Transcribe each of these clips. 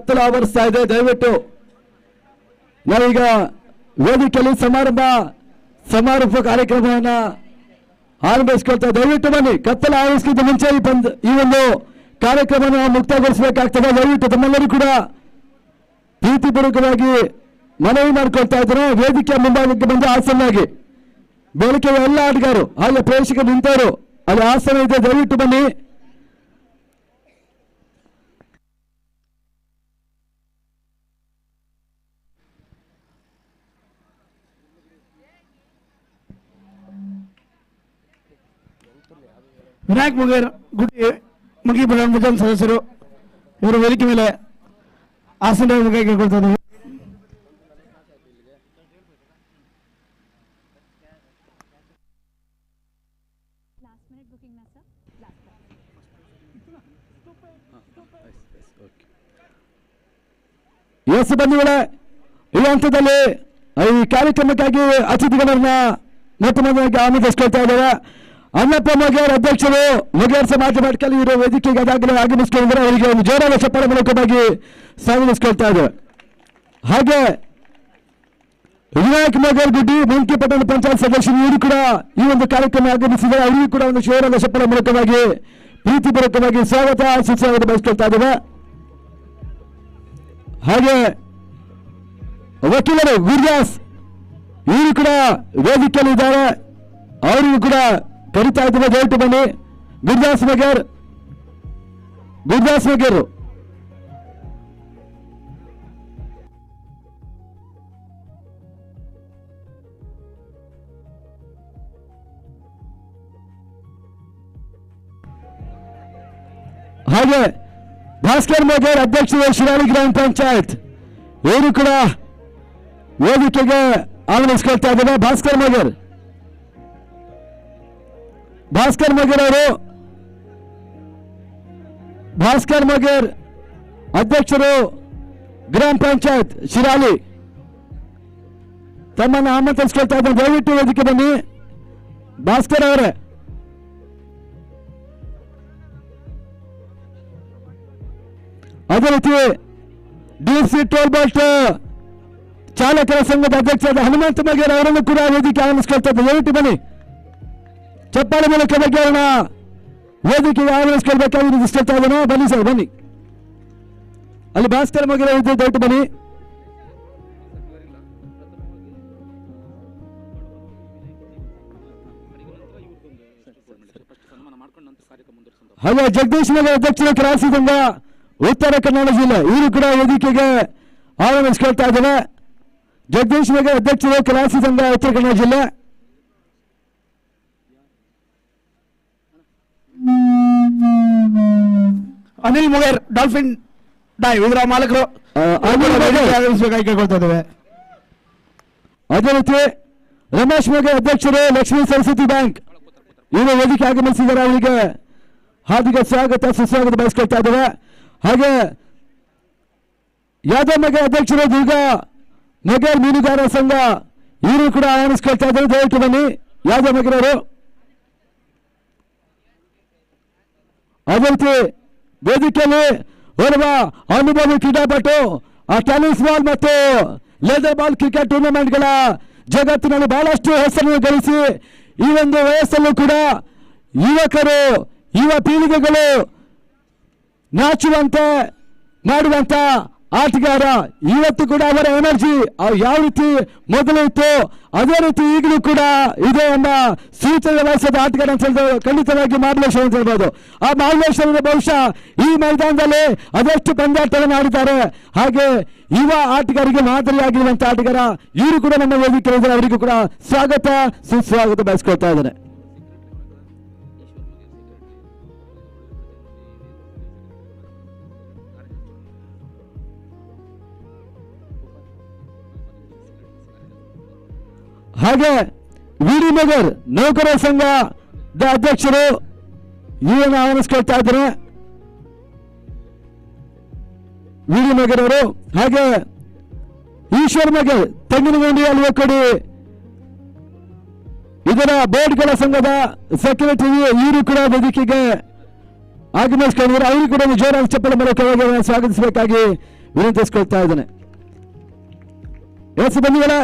ಕತ್ತಲು ಆವರಿಸ್ತಾ ಇದೆ. ದಯವಿಟ್ಟು ನಾವೀಗ ವೇದಿಕೆಯಲ್ಲಿ ಸಮಾರೋಪ ಕಾರ್ಯಕ್ರಮವನ್ನ ಆರಂಭಿಸ್ಕೊಳ್ತಾ ದಯವಿಟ್ಟು ಬನ್ನಿ. ಕತ್ತಲು ಆವರಿಸಲಿಕ್ಕೆ ಮುಂಚೆ ಈ ಒಂದು ಕಾರ್ಯಕ್ರಮ ಮುಕ್ತಾಯಗೊಳಿಸಬೇಕಾಗ್ತದೆ. ದಯವಿಟ್ಟು ತಮ್ಮೆಲ್ಲರೂ ಕೂಡ ಪ್ರೀತಿಪೂರ್ವಕವಾಗಿ ಮನವಿ ಮಾಡಿಕೊಳ್ತಾ ಇದ್ದಾರೆ. ವೇದಿಕೆಯ ಮುಂಭಾಗಕ್ಕೆ ಬಂದು ಆಸನಾಗಿ ಬೇಡಿಕೆಯ ಎಲ್ಲ ಆಟಗಾರರು ಹಾಗೆ ಪ್ರೇಕ್ಷಕರು ನಿಂತವರು ಅಲ್ಲಿ ಆಸನ ಇದೆ. ದಯವಿಟ್ಟು ಬನ್ನಿ. ವಿನಾಯಕ್ ಗುಡ್ಡಿ ಮುಗಿ ಬೃಂದದ ಸದಸ್ಯರು ಇವರು ವೇದಿಕೆ ಮೇಲೆ ಆಸನ ಕೇಳ್ಕೊಳ್ತಾ ಇದ್ದೀವಿ. ಎಸ್ ಬಂಧುಗಳೇ, ಈ ಹಂತದಲ್ಲಿ ಈ ಕಾರ್ಯಕ್ರಮಕ್ಕಾಗಿ ಅತಿಥಿಗಳನ್ನ ಮೊತ್ತ ಮೊದಲಾಗಿ ಆಮಂತ್ರಿಸ್ಕೊಳ್ತಾ ಇದ್ದೇವೆ. ಅನ್ನಪ್ಪ ಮೊಗೇರ್ ಅಧ್ಯಕ್ಷರು ಮೊಗೇರ್ ಸಮಾಜ ಮಟ್ಟದಲ್ಲಿ ಇರೋ ವೇದಿಕೆಗೆ ಅದಾಗಲೇ ಆಗಮಿಸಿಕೊಂಡಿದ್ದಾರೆ. ಅವರಿಗೆ ಒಂದು ಜೋರಾದ ಚಪ್ಪಾಳೆ ಮೂಲಕವಾಗಿ ಸ್ವಾಗತಿಸ್ಕೊಳ್ತಾ ಇದ್ದೇವೆ. ಹಾಗೆ ವಿನಾಯಕ್ ಮೊಗೇರ್ ಗುಡ್ಡಿ ಮಂಕಿ ಪಟ್ಟಣ ಪಂಚಾಯತ್ ಸದಸ್ಯರು ಇವರು ಕೂಡ ಈ ಒಂದು ಕಾರ್ಯಕ್ರಮ ಆಗಮಿಸಿದ್ದಾರೆ. ಅವರಿಗೂ ಕೂಡ ಒಂದು ಜೋರಾದ ಚಪ್ಪಾಳೆ ಮೂಲಕವಾಗಿ ಪ್ರೀತಿಪೂರ್ವಕವಾಗಿ ಸ್ವಾಗತ ಸುಸ್ವಾಗತ ಬಯಸ್ಕೊಳ್ತಾ ಇದ್ದೇವೆ. ಹಾಗೆ ವಕೀಲರು ಗುರ್ದಾಸ್ ಇವರು ಕೂಡ ವೇದಿಕೆಯಲ್ಲಿ ಇದ್ದಾರೆ. ಅವರಿಗೂ ಕೂಡ ಕರಿತಾ ಇದ್ದೇವೆ. ದಯವಿಟ್ಟು ಬನ್ನಿ. ಗುರ್ದಾಸ್ ಮೊಗೇರ್ ಹಾಗೆ ಭಾಸ್ಕರ್ ಮೊಗೇರ್ ಅಧ್ಯಕ್ಷರು ಶಿರಾಳಿ ಗ್ರಾಮ ಪಂಚಾಯತ್ ಇವರು ಕೂಡ ವೇದಿಕೆಗೆ ಆಗಮಿಸ್ಕೊಳ್ತಾ ಇದ್ದೇವೆ. ಭಾಸ್ಕರ್ ಮೊಗೇರ್ ಅಧ್ಯಕ್ಷರು ಗ್ರಾಮ ಪಂಚಾಯತ್ ಶಿರಾಳಿ ತಮ್ಮನ್ನು ಆಮಂತ್ರಿಸ್ಕೊಳ್ತಾ ಇದ್ದಾರೆ. ದಯವಿಟ್ಟು ವೇದಿಕೆ ಬನ್ನಿ. ಭಾಸ್ಕರ್ ಅವರೇ, ಅದೇ ರೀತಿ ಡಿಸಿ ಟೋಲ್ ಬೋಟ್ ಚಾಲಕರ ಸಂಘದ ಅಧ್ಯಕ್ಷರಾದ ಹನುಮಂತ ಮೊಗೇರ್ ಅವರನ್ನು ಕೂಡ ವೇದಿಕೆ ಆಗಮಿಸ್ಕೊಳ್ತಾ ಇದ್ದಾರೆ. ದಯವಿಟ್ಟು ಬನ್ನಿ. ಚಪ್ಪಾಳೆ ಮೂಲಕ ಬಗ್ಗೆ ಅವರನ್ನ ವೇದಿಕೆಗೆ ಆಗಮಿಸ್ಕೊಳ್ಬೇಕಾಗಿ ಇಷ್ಟಳ್ತಾ ಇದ್ದೇನೆ. ಬನ್ನಿ ಸರ್, ಬನ್ನಿ. ಅಲ್ಲಿ ಭಾಸ್ಕರ್ ಮೊಗೇರ್ ಅವರಿದ್ದು, ದಯವಿಟ್ಟು ಬನ್ನಿ. ಹಾಗೆ ಜಗದೀಶ್ ನಗರ ಅಧ್ಯಕ್ಷರು ಕ್ರಾಸಿ ಸಂಘ ಉತ್ತರ ಕನ್ನಡ ಜಿಲ್ಲೆ ಇವರು ಕೂಡ ವೇದಿಕೆಗೆ ಆಗಮಿಸ್ಕೊಳ್ತಾ ಇದ್ದೇವೆ. ಜಗದೀಶ್ ನಗರ ಅಧ್ಯಕ್ಷರು ಕ್ರಾಸಿ ಸಂಘ ಉತ್ತರ ಕನ್ನಡ ಜಿಲ್ಲೆ. ಅನಿಲ್ ಮೊಗೇರ್ ಡಾಲ್ಫಿನ್ ಡೈವ್ ಇದರ ಮಾಲಕರು ಆಗಮಿಸಬೇಕಾಗಿ ಕೇಳ್ಕೊಳ್ತಾ ಇದ್ದೇವೆ. ಅದೇ ರೀತಿ ರಮೇಶ್ ಮೊಗೇರ್ ಅಧ್ಯಕ್ಷರು ಲಕ್ಷ್ಮೀ ಸರಸ್ವತಿ ಬ್ಯಾಂಕ್ ಇವರು ವೇದಿಕೆ ಆಗಮಿಸಿದ್ದಾರೆ. ಅವರಿಗೆ ಹಾರ್ದಿಕ ಸ್ವಾಗತ ಸುಸ್ವಾಗತ ಬಯಸ್ಕೊಳ್ತಾ ಇದ್ದೇವೆ. ಹಾಗೆ ಯಾದವ್ ಮೊಗೇರ್ ಅಧ್ಯಕ್ಷರು ದುರ್ಗಾ ಮೊಗೇರ್ ಮೀನುಗಾರರ ಸಂಘ ಇವರು ಕೂಡ ಆಗಮಿಸ್ಕೊಳ್ತಾ ಇದ್ದಾರೆ. ದಯವಿಟ್ಟು ಬನ್ನಿ ಯಾದವ್ ಮೊಗೇರ್ ಅವರು. ಅದೇ ರೀತಿ ವೇದಿಕೆಯಲ್ಲಿ ಓರ್ವ ಅನುಭವಿ ಕ್ರೀಡಾಪಟು ಟೆನ್ನಿಸ್ ಬಾಲ್ ಮತ್ತು ಲೆದರ್ ಬಾಲ್ ಕ್ರಿಕೆಟ್ ಟೂರ್ನಮೆಂಟ್ಗಳ ಜಗತ್ತಿನಲ್ಲಿ ಬಹಳಷ್ಟು ಹೆಸರನ್ನು ಗಳಿಸಿ ಈ ಒಂದು ವಯಸ್ಸಲ್ಲೂ ಕೂಡ ಯುವ ಪೀಳಿಗೆಗಳು ನಾಚುವಂತೆ ಮಾಡುವಂತ ಆಟಗಾರ. ಇವತ್ತು ಕೂಡ ಅವರ ಎನರ್ಜಿ ಯಾವ ರೀತಿ ಮೊದಲು ಇತ್ತು ಅದೇ ರೀತಿ ಈಗಲೂ ಕೂಡ ಇದೆ ಎಂಬ ಸೂಚನೆ ವಯಸ್ಸದ ಆಟಗಾರ ಅಂತ ಖಂಡಿತವಾಗಿ ಮಾರ್ಗದರ್ಶನ ಅಂತ ಹೇಳ್ಬೋದು. ಆ ಮಾರ್ಗದರ್ಶನದ ಬಹುಶಃ ಈ ಮೈದಾನದಲ್ಲಿ ಅದೆಷ್ಟು ಪಂದ್ಯಾಟವನ್ನು ಆಡಿದ್ದಾರೆ. ಹಾಗೆ ಯುವ ಆಟಗಾರಿಗೆ ಮಾದರಿಯಾಗಿರುವಂತಹ ಆಟಗಾರ ಇವರು ಕೂಡ ನಮ್ಮ ವೇದಿಕೆ ಇದ್ದಾರೆ. ಅವರಿಗೂ ಕೂಡ ಸ್ವಾಗತ ಸುಸ್ವಾಗತ ಬಯಸ್ಕೊಳ್ತಾ ಇದ್ದಾರೆ. ಹಾಗೆ ವಿಡಿ ಮೊಗೇರ್ ನೌಕರರ ಸಂಘದ ಅಧ್ಯಕ್ಷರು ಇವರನ್ನು ಆಹ್ವಾನಿಸ್ಕೊಳ್ತಾ ಇದ್ದಾರೆ. ವಿಡಿ ಮೊಗೇರ್ ಅವರು. ಹಾಗೆ ಈಶ್ವರ್ ಮೊಗೇರ್ ತೆಂಗಿನಗುಂಡಿ ಅಲ್ವಕೊಡಿ ಇದರ ಬೋರ್ಡ್ಗಳ ಸಂಘದ ಸೆಕ್ರೆಟರಿ ಇವರು ಕೂಡ ವೇದಿಕೆಗೆ ಆಗಮಿಸಿಕೊಂಡಿದ್ದಾರೆ. ಅವರು ಕೂಡ ಜೋರಾದ ಚಪ್ಪಲ ಮೂಲಕವಾಗಿ ಸ್ವಾಗತಿಸಬೇಕಾಗಿ ವಿನಂತಿಸ್ಕೊಳ್ತಾ ಇದ್ದೇನೆ. ಎಸ್ ಬಂಧುಗಳೇ,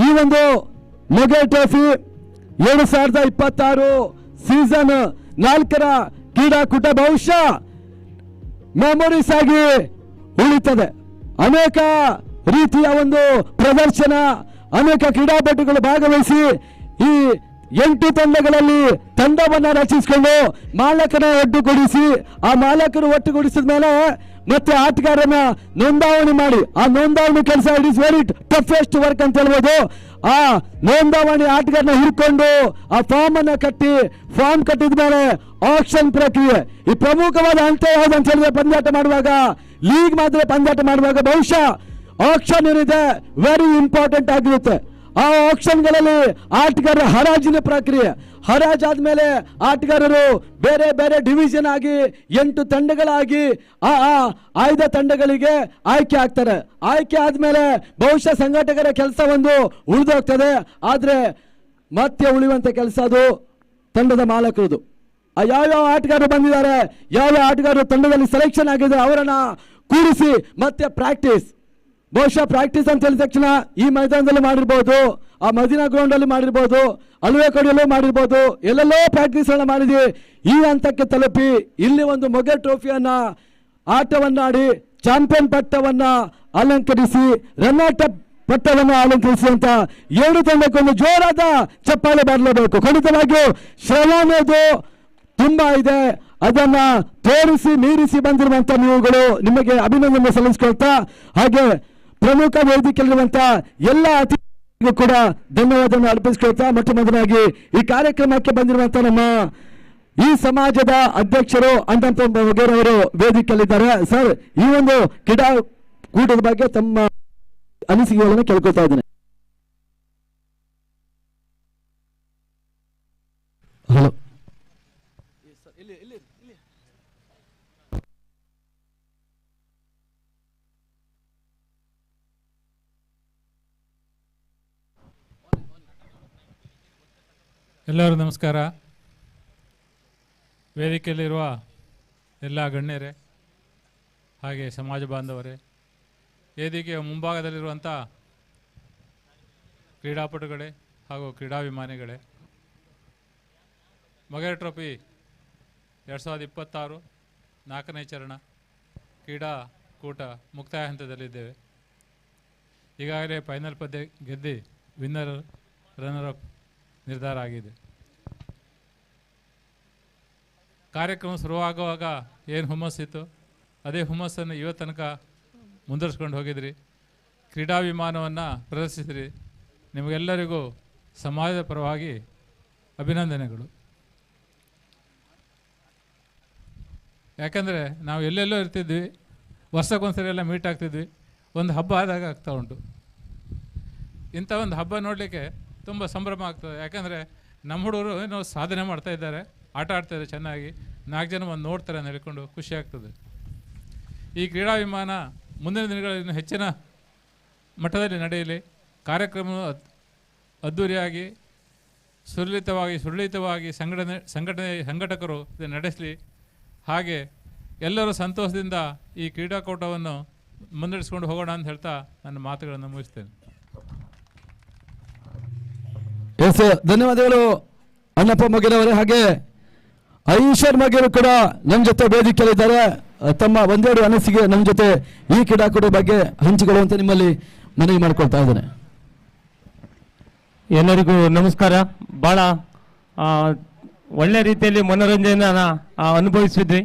ಈ ಒಂದು ಮೊಗೇರ್ ಟ್ರೋಫಿ 2026 ಸೀಸನ್ 4ರ ಕ್ರೀಡಾಕೂಟ ಬಹುಶಃ ಮೆಮೊರೀಸ್ ಆಗಿ ಉಳಿತದೆ. ಅನೇಕ ರೀತಿಯ ಒಂದು ಪ್ರದರ್ಶನ, ಅನೇಕ ಕ್ರೀಡಾಪಟುಗಳು ಭಾಗವಹಿಸಿ ಈ 8 ತಂಡಗಳಲ್ಲಿ ತಂಡವನ್ನ ರಚಿಸಿಕೊಂಡು ಮಾಲಕನ ಒಟ್ಟುಗೂಡಿಸಿ, ಆ ಮಾಲಕರು ಒಟ್ಟುಗೂಡಿಸಿದ ಮೇಲೆ ಮತ್ತೆ ಆಟಗಾರನ ನೋಂದಾವಣಿ ಮಾಡಿ, ಆ ನೋಂದಾವಣಿ ಕೆಲಸ it is very toughest work ಅಂತ ಹೇಳ್ಬೋದು. ಆ ನೋಂದಾವಣಿ ಆಟಗಾರನ ಹಿಡ್ಕೊಂಡು ಆ ಫಾರ್ಮ್ ಅನ್ನ ಕಟ್ಟಿ, ಫಾರ್ಮ್ ಕಟ್ಟಿದ ಮೇಲೆ ಆಕ್ಷನ್ ಪ್ರಕ್ರಿಯೆ. ಈ ಪ್ರಮುಖವಾದ ಹಂತ ಯಾವ್ದು ಅಂತ ಹೇಳಿದ್ರೆ, ಪಂದ್ಯಾಟ ಮಾಡುವಾಗ, ಲೀಗ್ ಮಾತ್ರ ಪಂದ್ಯಾಟ ಮಾಡುವಾಗ ಬಹುಶಃ ಆಕ್ಷನ್ ಏನಿದೆ ವೆರಿ ಇಂಪಾರ್ಟೆಂಟ್ ಆಗಿರುತ್ತೆ. ಆ ಆಕ್ಷನ್ಗಳಲ್ಲಿ ಆಟಗಾರರ ಹರಾಜಿನ ಪ್ರಕ್ರಿಯೆ, ಹರಾಜಾದ್ಮೇಲೆ ಆಟಗಾರರು ಬೇರೆ ಬೇರೆ ಡಿವಿಷನ್ ಆಗಿ 8 ತಂಡಗಳಾಗಿ ಆ ಆಯ್ದ ತಂಡಗಳಿಗೆ ಆಯ್ಕೆ ಆಗ್ತಾರೆ. ಆಯ್ಕೆ ಆದ್ಮೇಲೆ ಬಹುಶಃ ಸಂಘಟಕರ ಕೆಲಸ ಒಂದು ಉಳಿದೋಗ್ತದೆ. ಆದ್ರೆ ಮತ್ತೆ ಉಳಿಯುವಂತ ಕೆಲಸ ಅದು ತಂಡದ ಮಾಲಕರದು. ಯಾವ್ಯಾವ ಆಟಗಾರರು ಬಂದಿದ್ದಾರೆ, ಯಾವ ಆಟಗಾರರು ತಂಡದಲ್ಲಿ ಸೆಲೆಕ್ಷನ್ ಆಗಿದೆ ಅವರನ್ನ ಕೂರಿಸಿ ಮತ್ತೆ ಪ್ರಾಕ್ಟೀಸ್. ಬಹುಶಃ ಪ್ರಾಕ್ಟೀಸ್ ಅಂತ ಹೇಳಿದ ತಕ್ಷಣ ಈ ಮೈದಾನದಲ್ಲಿ ಮಾಡಿರ್ಬೋದು, ಆ ಮದೀನಾ ಗ್ರೌಂಡ್ ಅಲ್ಲಿ ಮಾಡಿರ್ಬೋದು, ಅಲ್ವೇ ಕಡೆಯಲ್ಲೂ ಮಾಡಿರ್ಬೋದು, ಎಲ್ಲೆಲ್ಲೋ ಪ್ರಾಕ್ಟೀಸ್ ಅನ್ನ ಮಾಡಿದ್ವಿ. ಈ ಹಂತಕ್ಕೆ ತಲುಪಿ ಇಲ್ಲಿ ಒಂದು ಮೊಗೇರ್ ಟ್ರೋಫಿಯನ್ನ ಆಟವನ್ನಾಡಿ ಚಾಂಪಿಯನ್ ಪಟ್ಟವನ್ನ ಅಲಂಕರಿಸಿ, ರನ್ನರ್ ಅಪ್ ಪಟ್ಟವನ್ನು ಅಲಂಕರಿಸಿ ಅಂತ 2 ತಂಡಕ್ಕೊಂದು ಜೋರಾದ ಚಪ್ಪಾಳೆ ಬರಲೇಬೇಕು. ಖಂಡಿತವಾಗಿಯೂ ಶ್ರಮ ಅನ್ನೋದು ತುಂಬಾ ಇದೆ. ಅದನ್ನ ತೋರಿಸಿ ಮೀರಿಸಿ ಬಂದಿರುವಂತ ನೀವುಗಳು, ನಿಮಗೆ ಅಭಿನಂದನೆ ಸಲ್ಲಿಸಿಕೊಳ್ತಾ, ಹಾಗೆ ಪ್ರಮುಖ ವೇದಿಕೆಯಲ್ಲಿರುವಂತ ಎಲ್ಲ ಅತಿಥಿಗಳಿಗೂ ಕೂಡ ಧನ್ಯವಾದವನ್ನು ಅರ್ಪಿಸಿಕೊಳ್ತಾ, ಮೊಟ್ಟ ಮೊದಲಾಗಿ ಈ ಕಾರ್ಯಕ್ರಮಕ್ಕೆ ಬಂದಿರುವಂತ ನಮ್ಮ ಈ ಸಮಾಜದ ಅಧ್ಯಕ್ಷರು ಅಣ್ಣಪ್ಪ ಮೊಗೇರ್ ಅವರು ವೇದಿಕೆಯಲ್ಲಿದ್ದಾರೆ. ಸರ್, ಈ ಒಂದು ಕ್ರೀಡಾಕೂಟದ ಬಗ್ಗೆ ತಮ್ಮ ಅನಿಸಿಕೆಗಳನ್ನು ಕೇಳ್ಕೊಳ್ತಾ ಇದ್ದೇನೆ. ಹಲೋ. ಎಲ್ಲರೂ ನಮಸ್ಕಾರ. ವೇದಿಕೆಯಲ್ಲಿರುವ ಎಲ್ಲ ಗಣ್ಯರೇ, ಹಾಗೆ ಸಮಾಜ ಬಾಂಧವರೇ, ವೇದಿಕೆಯ ಮುಂಭಾಗದಲ್ಲಿರುವಂಥ ಕ್ರೀಡಾಪಟುಗಳೇ ಹಾಗೂ ಕ್ರೀಡಾಭಿಮಾನಿಗಳೇ, ಮೊಗೇರ್ ಟ್ರೋಫಿ 2026 4ನೇ ಚರಣ ಕ್ರೀಡಾಕೂಟ ಮುಕ್ತಾಯ ಹಂತದಲ್ಲಿದ್ದೇವೆ. ಈಗಾಗಲೇ ಫೈನಲ್ ಪಂದ್ಯ ಗೆದ್ದು ವಿನ್ನರ್ ರನ್ನರ್ ಅಪ್ ನಿರ್ಧಾರ ಆಗಿದೆ. ಕಾರ್ಯಕ್ರಮ ಶುರುವಾಗುವಾಗ ಏನು ಹುಮ್ಮಸ್ಸಿತ್ತು, ಅದೇ ಹುಮ್ಮಸ್ಸನ್ನು ಇವತ್ತು ತನಕ ಮುಂದುವರಿಸ್ಕೊಂಡು ಹೋಗಿದ್ರಿ. ಕ್ರೀಡಾಭಿಮಾನವನ್ನು ಪ್ರದರ್ಶಿಸಿದ್ರಿ. ನಿಮಗೆಲ್ಲರಿಗೂ ಸಮಾಜದ ಪರವಾಗಿ ಅಭಿನಂದನೆಗಳು. ಯಾಕಂದರೆ ನಾವು ಎಲ್ಲೆಲ್ಲೋ ಇರ್ತಿದ್ವಿ, ವರ್ಷಕ್ಕೊಂದ್ಸರಿ ಎಲ್ಲ ಮೀಟ್ ಆಗ್ತಿದ್ವಿ, ಒಂದು ಹಬ್ಬ ಆದಾಗ ಆಗ್ತಾ ಉಂಟು. ಇಂಥ ಒಂದು ಹಬ್ಬ ನೋಡಲಿಕ್ಕೆ ತುಂಬ ಸಂಭ್ರಮ ಆಗ್ತದೆ. ಯಾಕಂದರೆ ನಮ್ಮ ಹುಡುಗರು ಏನೋ ಸಾಧನೆ ಮಾಡ್ತಾ ಇದ್ದಾರೆ, ಆಟ ಆಡ್ತಾರೆ ಚೆನ್ನಾಗಿ, 4 ಜನ ಒಂದು ನೋಡ್ತಾರೆ ಅಂತ ಹೇಳ್ಕೊಂಡು ಖುಷಿ ಆಗ್ತದೆ. ಈ ಕ್ರೀಡಾಭಿಮಾನ ಮುಂದಿನ ದಿನಗಳಲ್ಲಿ ಹೆಚ್ಚಿನ ಮಟ್ಟದಲ್ಲಿ ನಡೆಯಲಿ. ಕಾರ್ಯಕ್ರಮ ಅದ್ಧೂರಿಯಾಗಿ ಸುರಳಿತವಾಗಿ ಸಂಘಟಕರು ನಡೆಸಲಿ. ಹಾಗೆ ಎಲ್ಲರೂ ಸಂತೋಷದಿಂದ ಈ ಕ್ರೀಡಾಕೂಟವನ್ನು ಮುನ್ನಡೆಸ್ಕೊಂಡು ಹೋಗೋಣ ಅಂತ ಹೇಳ್ತಾ ನನ್ನ ಮಾತುಗಳನ್ನು ಮುಗಿಸ್ತೇನೆ. ಎಸ್, ಧನ್ಯವಾದಗಳು ಅಣ್ಣಪ್ಪ ಮೊಗೇರ್ ಅವರೇ. ಹಾಗೆ ಐಶ್ವರ್ ಮೊಗೇರ್ ಕೂಡ ನಮ್ಮ ಜೊತೆ ವೇದಿಕೆಯಲ್ಲಿದ್ದಾರೆ. ತಮ್ಮ ಒಂದೆರಡು ಅನಿಸಿಕೆ ನಮ್ಮ ಜೊತೆ ಈ ಕ್ರೀಡಾಕೂಟ ಬಗ್ಗೆ ಹಂಚಿಕೊಳ್ಳುವಂತೆ ನಿಮ್ಮಲ್ಲಿ ಮನವಿ ಮಾಡಿಕೊಳ್ತಾ ಇದ್ದೇನೆ. ಎಲ್ಲರಿಗೂ ನಮಸ್ಕಾರ. ಭಾಳ ಒಳ್ಳೆ ರೀತಿಯಲ್ಲಿ ಮನೋರಂಜನೆಯನ್ನು ಅನುಭವಿಸಿದ್ವಿ.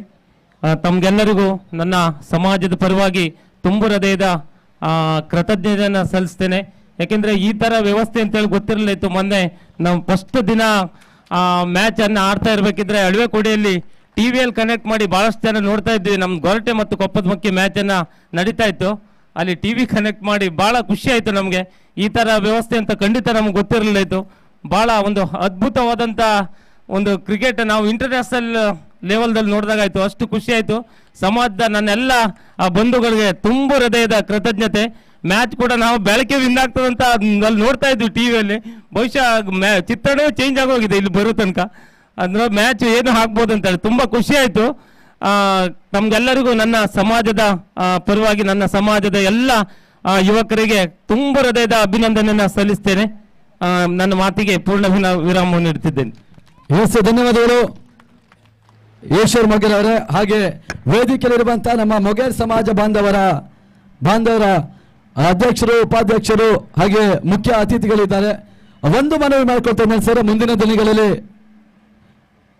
ತಮಗೆಲ್ಲರಿಗೂ ನನ್ನ ಸಮಾಜದ ಪರವಾಗಿ ತುಂಬ ಹೃದಯದ ಕೃತಜ್ಞತೆಯನ್ನು ಸಲ್ಲಿಸ್ತೇನೆ. ಯಾಕೆಂದರೆ ಈ ಥರ ವ್ಯವಸ್ಥೆ ಅಂತೇಳಿ ಗೊತ್ತಿರಲಿತ್ತು. ಮೊನ್ನೆ ನಾವು ಫಸ್ಟ್ ದಿನ ಮ್ಯಾಚನ್ನು ಆಡ್ತಾ ಇರಬೇಕಿದ್ರೆ ಅಳವೆಕೋಡಿಯಲ್ಲಿ ಟಿವಿಯಲ್ಲಿ ಕನೆಕ್ಟ್ ಮಾಡಿ ಭಾಳಷ್ಟು ಜನ ನೋಡ್ತಾ ಇದ್ವಿ. ನಮ್ಮ ಗೊರಟೆ ಮತ್ತು ಕೊಪ್ಪದ ಮಕ್ಕಿ ಮ್ಯಾಚನ್ನು ನಡೀತಾ ಇತ್ತು. ಅಲ್ಲಿ ಟಿವಿ ಕನೆಕ್ಟ್ ಮಾಡಿ ಭಾಳ ಖುಷಿ ಆಯಿತು ನಮಗೆ. ಈ ಥರ ವ್ಯವಸ್ಥೆ ಅಂತ ಖಂಡಿತ ನಮ್ಗೆ ಗೊತ್ತಿರಲಿತ್ತು. ಭಾಳ ಒಂದು ಅದ್ಭುತವಾದಂಥ ಒಂದು ಕ್ರಿಕೆಟ್ ನಾವು ಇಂಟರ್ನ್ಯಾಷನಲ್ ಲೆವೆಲ್ದಲ್ಲಿ ನೋಡಿದಾಗಾಯಿತು. ಅಷ್ಟು ಖುಷಿ ಆಯಿತು. ಸಮಾಜದ ನನ್ನೆಲ್ಲ ಬಂಧುಗಳಿಗೆ ತುಂಬ ಹೃದಯದ ಕೃತಜ್ಞತೆ. ಮ್ಯಾಚ್ ಕೂಡ ನಾವು ಬೆಳಗ್ಗೆ ವಿನ್ ಆಗ್ತದಂತ ಅಲ್ಲಿ ನೋಡ್ತಾ ಇದ್ವಿ ಟಿವಿಯಲ್ಲಿ. ಬಹುಶಃ ಚಿತ್ರಣವೇ ಚೇಂಜ್ ಆಗೋಗಿದೆ ಇಲ್ಲಿ ಬರೋ ತನಕ. ಅಂದ್ರೆ ಮ್ಯಾಚ್ ಏನು ಆಗ್ಬೋದು ಅಂತೇಳಿ ತುಂಬ ಖುಷಿ ಆಯಿತು. ತಮ್ಗೆಲ್ಲರಿಗೂ ನನ್ನ ಸಮಾಜದ ಪರವಾಗಿ ನನ್ನ ಸಮಾಜದ ಎಲ್ಲ ಯುವಕರಿಗೆ ತುಂಬ ಹೃದಯದ ಅಭಿನಂದನೆಯನ್ನು ಸಲ್ಲಿಸ್ತೇನೆ. ನನ್ನ ಮಾತಿಗೆ ಪೂರ್ಣ ವಿರಾಮ ನೀಡುತ್ತಿದ್ದೇನೆ. ಎಸ್, ಧನ್ಯವಾದಗಳು ಈಶ್ವರ್ ಮೊಗೇರ್ ಅವರೇ. ಹಾಗೆ ವೇದಿಕೆಯಲ್ಲಿರುವಂತಹ ನಮ್ಮ ಮೊಗೇರ್ ಸಮಾಜ ಬಾಂಧವರ ಅಧ್ಯಕ್ಷರು, ಉಪಾಧ್ಯಕ್ಷರು ಹಾಗೆ ಮುಖ್ಯ ಅತಿಥಿಗಳಿದ್ದಾರೆ. ಒಂದು ಮನವಿ ಮಾಡ್ಕೊಳ್ತೇನೆ ಸರ್, ಮುಂದಿನ ದಿನಗಳಲ್ಲಿ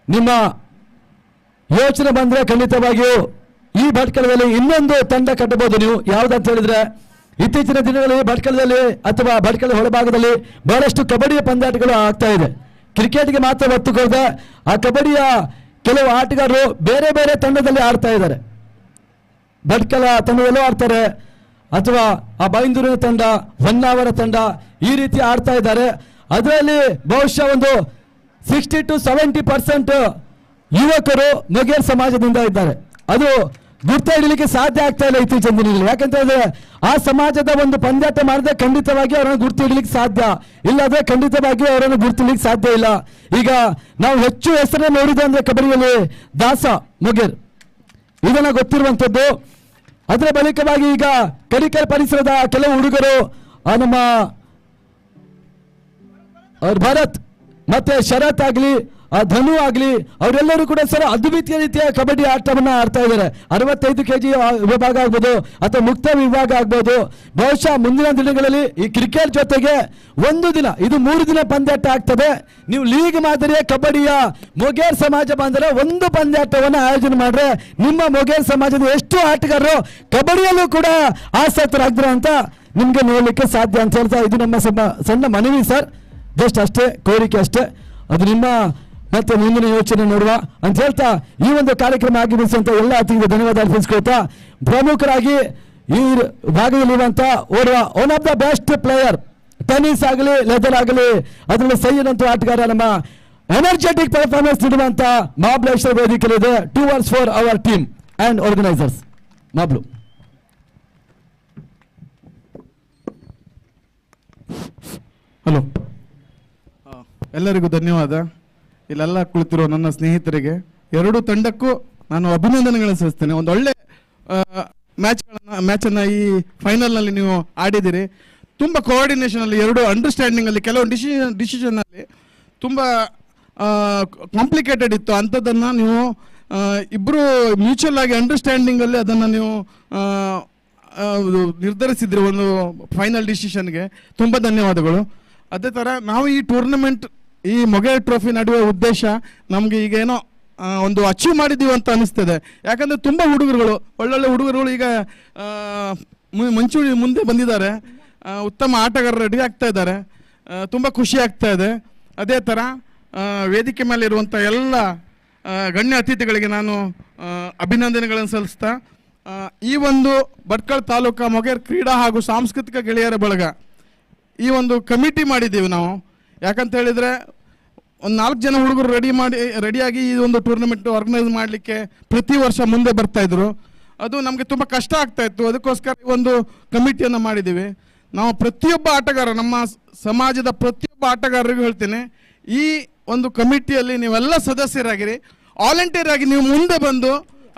ನಿಮ್ಮ ಯೋಚನೆ ಬಂದ್ರೆ ಖಂಡಿತವಾಗಿಯೂ ಈ ಭಟ್ಕಳದಲ್ಲಿ ಇನ್ನೊಂದು ತಂಡ ಕಟ್ಟಬಹುದು. ನೀವು ಯಾವ್ದಂತ ಹೇಳಿದ್ರೆ, ಇತ್ತೀಚಿನ ದಿನಗಳಲ್ಲಿ ಭಟ್ಕಳದಲ್ಲಿ ಅಥವಾ ಭಟ್ಕಳ ಹೊರಭಾಗದಲ್ಲಿ ಬಹಳಷ್ಟು ಕಬಡ್ಡಿಯ ಪಂದ್ಯಾಟಗಳು ಆಗ್ತಾ ಇದೆ. ಕ್ರಿಕೆಟ್ಗೆ ಮಾತ್ರ ಒತ್ತು ಕೊಡದೆ ಆ ಕಬಡ್ಡಿಯ ಕೆಲವು ಆಟಗಾರರು ಬೇರೆ ಬೇರೆ ತಂಡದಲ್ಲಿ ಆಡ್ತಾ ಇದ್ದಾರೆ. ಭಟ್ಕಳ ತಂಡದಲ್ಲೂ ಆಡ್ತಾರೆ, ಅಥವಾ ಆ ಬೈಂದೂರಿನ ತಂಡ, ಹೊನ್ನಾವರ ತಂಡ ಈ ರೀತಿ ಆಡ್ತಾ ಇದ್ದಾರೆ. ಅದರಲ್ಲಿ ಬಹುಶಃ ಒಂದು 60 to 70% ಯುವಕರು ಮೊಗೇರ್ ಸಮಾಜದಿಂದ ಇದ್ದಾರೆ. ಅದು ಗುರ್ತ ಹಿಡಲಿಕ್ಕೆ ಸಾಧ್ಯ ಆಗ್ತಾ ಇಲ್ಲ ಇತ್ತೀಚಿನ ದಿನಗಳಲ್ಲಿ. ಯಾಕಂತ ಹೇಳಿದ್ರೆ ಆ ಸಮಾಜದ ಒಂದು ಪಂದ್ಯಾಟ ಮಾಡಿದ್ರೆ ಖಂಡಿತವಾಗಿ ಅವರನ್ನು ಗುರ್ತು ಹಿಡಲಿಕ್ಕೆ ಸಾಧ್ಯ, ಇಲ್ಲದ್ರೆ ಖಂಡಿತವಾಗಿಯೂ ಅವರನ್ನು ಗುರ್ತಿಡ್ಲಿಕ್ಕೆ ಸಾಧ್ಯ ಇಲ್ಲ. ಈಗ ನಾವು ಹೆಚ್ಚು ಹೆಸರನ್ನು ನೋಡಿದೆ ಅಂದ್ರೆ ಕಬಡ್ಡಿಯಲ್ಲಿ ದಾಸ ಮೊಗೇರ್, ಇದನ್ನ ಗೊತ್ತಿರುವಂಥದ್ದು. ಅದರ ಬಳಿಕವಾಗಿ ಈಗ ಕರಿಕೆರೆ ಪರಿಸರದ ಕೆಲವು ಹುಡುಗರು, ನಮ್ಮ ಭರತ್ ಮತ್ತೆ ಶರತ್ ಆಗ್ಲಿ, ಧನು ಆಗ್ಲಿ, ಅವರೆಲ್ಲರೂ ಕೂಡ ಸರ್ ಅದ್ವಿತೀಯ ರೀತಿಯ ಕಬಡ್ಡಿ ಆಟವನ್ನ ಆಡ್ತಾ ಇದ್ದಾರೆ. 65 kg ವಿಭಾಗ ಆಗ್ಬೋದು ಅಥವಾ ಮುಕ್ತ ವಿಭಾಗ ಆಗ್ಬೋದು. ಬಹುಶಃ ಮುಂದಿನ ದಿನಗಳಲ್ಲಿ ಈ ಕ್ರಿಕೆಟ್ ಜೊತೆಗೆ ಒಂದು ದಿನ, ಇದು 3 ದಿನ ಪಂದ್ಯಾಟ ಆಗ್ತದೆ. ನೀವು ಲೀಗ್ ಮಾದರಿಯ ಕಬಡ್ಡಿಯ ಮೊಗೇರ್ ಸಮಾಜ ಬಾಂಧವರ ಒಂದು ಪಂದ್ಯಾಟವನ್ನು ಆಯೋಜನೆ ಮಾಡ್ರೆ ನಿಮ್ಮ ಮೊಗೇರ್ ಸಮಾಜದ ಎಷ್ಟು ಆಟಗಾರರು ಕಬಡ್ಡಿಯಲ್ಲೂ ಕೂಡ ಆಸಕ್ತರಾಗ್ತಾರೆ ಅಂತ ನಿಮ್ಗೆ ನೋಡ್ಲಿಕ್ಕೆ ಸಾಧ್ಯ ಅಂತ ಹೇಳ್ತಾ, ಇದು ನಮ್ಮ ಸಣ್ಣ ಮನವಿ ಸರ್, ಜಸ್ಟ್ ಅಷ್ಟೇ, ಕೋರಿಕೆ ಅಷ್ಟೇ. ಅದು ನಿಮ್ಮ ಮತ್ತೆ ಮುಂದಿನ ಯೋಚನೆ ನೋಡುವ ಅಂತ ಹೇಳ್ತಾ ಈ ಒಂದು ಕಾರ್ಯಕ್ರಮ ಆಗಿರುವಂತ ಎಲ್ಲ ಅತಿಥಿಗೆ ಧನ್ಯವಾದ ಅರ್ಪಿಸ್ಕೊಳ್ತಾ, ಪ್ರಮುಖರಾಗಿ ಈ ಭಾಗದಲ್ಲಿರುವಂತ ಓರ್ವ one of the best player, tennis ಆಗಲಿ ಲೆದರ್ ಆಗಲಿ ಅದರಲ್ಲಿ ಸೈಯದ್ ಅಂತ ಆಟಗಾರ, ನಮ್ಮ ಎನರ್ಜೆಟಿಕ್ ಪರ್ಫಾರ್ಮೆನ್ಸ್ ನೀಡುವಂತ ಮಹಾಬಲೇಶ್ವರ ವೇದಿಕೆಯಲ್ಲಿದೆ. 2 words for our team and organizers. Mablu. Hello, ಎಲ್ಲರಿಗೂ ಧನ್ಯವಾದ. ಇಲ್ಲೆಲ್ಲ ಕುಳಿತಿರೋ ನನ್ನ ಸ್ನೇಹಿತರಿಗೆ, ಎರಡೂ ತಂಡಕ್ಕೂ ನಾನು ಅಭಿನಂದನೆಗಳನ್ನು ಸಲ್ಲಿಸ್ತೇನೆ. ಒಂದು ಒಳ್ಳೆ ಮ್ಯಾಚನ್ನು ಈ ಫೈನಲ್ನಲ್ಲಿ ನೀವು ಆಡಿದಿರಿ. ತುಂಬ ಕೋಆರ್ಡಿನೇಷನಲ್ಲಿ, ಎರಡು ಅಂಡರ್ಸ್ಟ್ಯಾಂಡಿಂಗಲ್ಲಿ, ಕೆಲವು ಡಿಸಿಷನ್ನಲ್ಲಿ ತುಂಬ ಕಾಂಪ್ಲಿಕೇಟೆಡ್ ಇತ್ತು. ಅಂಥದ್ದನ್ನು ನೀವು ಇಬ್ಬರು ಮ್ಯೂಚುವಲ್ ಆಗಿ ಅಂಡರ್ಸ್ಟ್ಯಾಂಡಿಂಗಲ್ಲಿ ಅದನ್ನು ನೀವು ನಿರ್ಧರಿಸಿದ್ರಿ ಒಂದು ಫೈನಲ್ ಡಿಸಿಷನ್ಗೆ. ತುಂಬ ಧನ್ಯವಾದಗಳು. ಅದೇ ಥರ ನಾವು ಈ ಟೂರ್ನಮೆಂಟ್, ಈ ಮೊಗೇರ್ ಟ್ರೋಫಿ ನಡೆಯುವ ಉದ್ದೇಶ ನಮಗೆ ಈಗ ಏನೋ ಒಂದು ಅಚೀವ್ ಮಾಡಿದ್ದೀವಿ ಅಂತ ಅನಿಸ್ತದೆ. ಯಾಕಂದರೆ ತುಂಬ ಹುಡುಗರುಗಳು, ಒಳ್ಳೊಳ್ಳೆ ಹುಡುಗರುಗಳು ಈಗ ಮುಂದೆ ಬಂದಿದ್ದಾರೆ, ಉತ್ತಮ ಆಟಗಾರರು ರೆಡಿ ಆಗ್ತಾ ಇದ್ದಾರೆ. ತುಂಬ ಖುಷಿ ಆಗ್ತಾ ಇದೆ. ಅದೇ ಥರ ವೇದಿಕೆ ಮೇಲೆ ಇರುವಂಥ ಎಲ್ಲ ಗಣ್ಯ ಅತಿಥಿಗಳಿಗೆ ನಾನು ಅಭಿನಂದನೆಗಳನ್ನು ಸಲ್ಲಿಸ್ತಾ, ಈ ಒಂದು ಭಟ್ಕಳ ತಾಲೂಕಾ ಮೊಗೇರ್ ಕ್ರೀಡಾ ಹಾಗೂ ಸಾಂಸ್ಕೃತಿಕ ಗೆಳೆಯರ ಬಳಗ ಈ ಒಂದು ಕಮಿಟಿ ಮಾಡಿದ್ದೀವಿ ನಾವು. ಯಾಕಂತ ಹೇಳಿದರೆ ಒಂದು 4 ಜನ ಹುಡುಗರು ರೆಡಿಯಾಗಿ ಈ ಒಂದು ಟೂರ್ನಮೆಂಟ್ ಆರ್ಗನೈಸ್ ಮಾಡಲಿಕ್ಕೆ ಪ್ರತಿ ವರ್ಷ ಮುಂದೆ ಬರ್ತಾಯಿದ್ರು. ಅದು ನಮಗೆ ತುಂಬ ಕಷ್ಟ ಆಗ್ತಾಯಿತ್ತು. ಅದಕ್ಕೋಸ್ಕರ ಈ ಒಂದು ಕಮಿಟಿಯನ್ನು ಮಾಡಿದ್ದೀವಿ ನಾವು. ಪ್ರತಿಯೊಬ್ಬ ಆಟಗಾರ, ನಮ್ಮ ಸಮಾಜದ ಪ್ರತಿಯೊಬ್ಬ ಆಟಗಾರರಿಗೂ ಹೇಳ್ತೇನೆ, ಈ ಒಂದು ಕಮಿಟಿಯಲ್ಲಿ ನೀವೆಲ್ಲ ಸದಸ್ಯರಾಗಿರಿ, ವಾಲಂಟಿಯರ್ ಆಗಿ ನೀವು ಮುಂದೆ ಬಂದು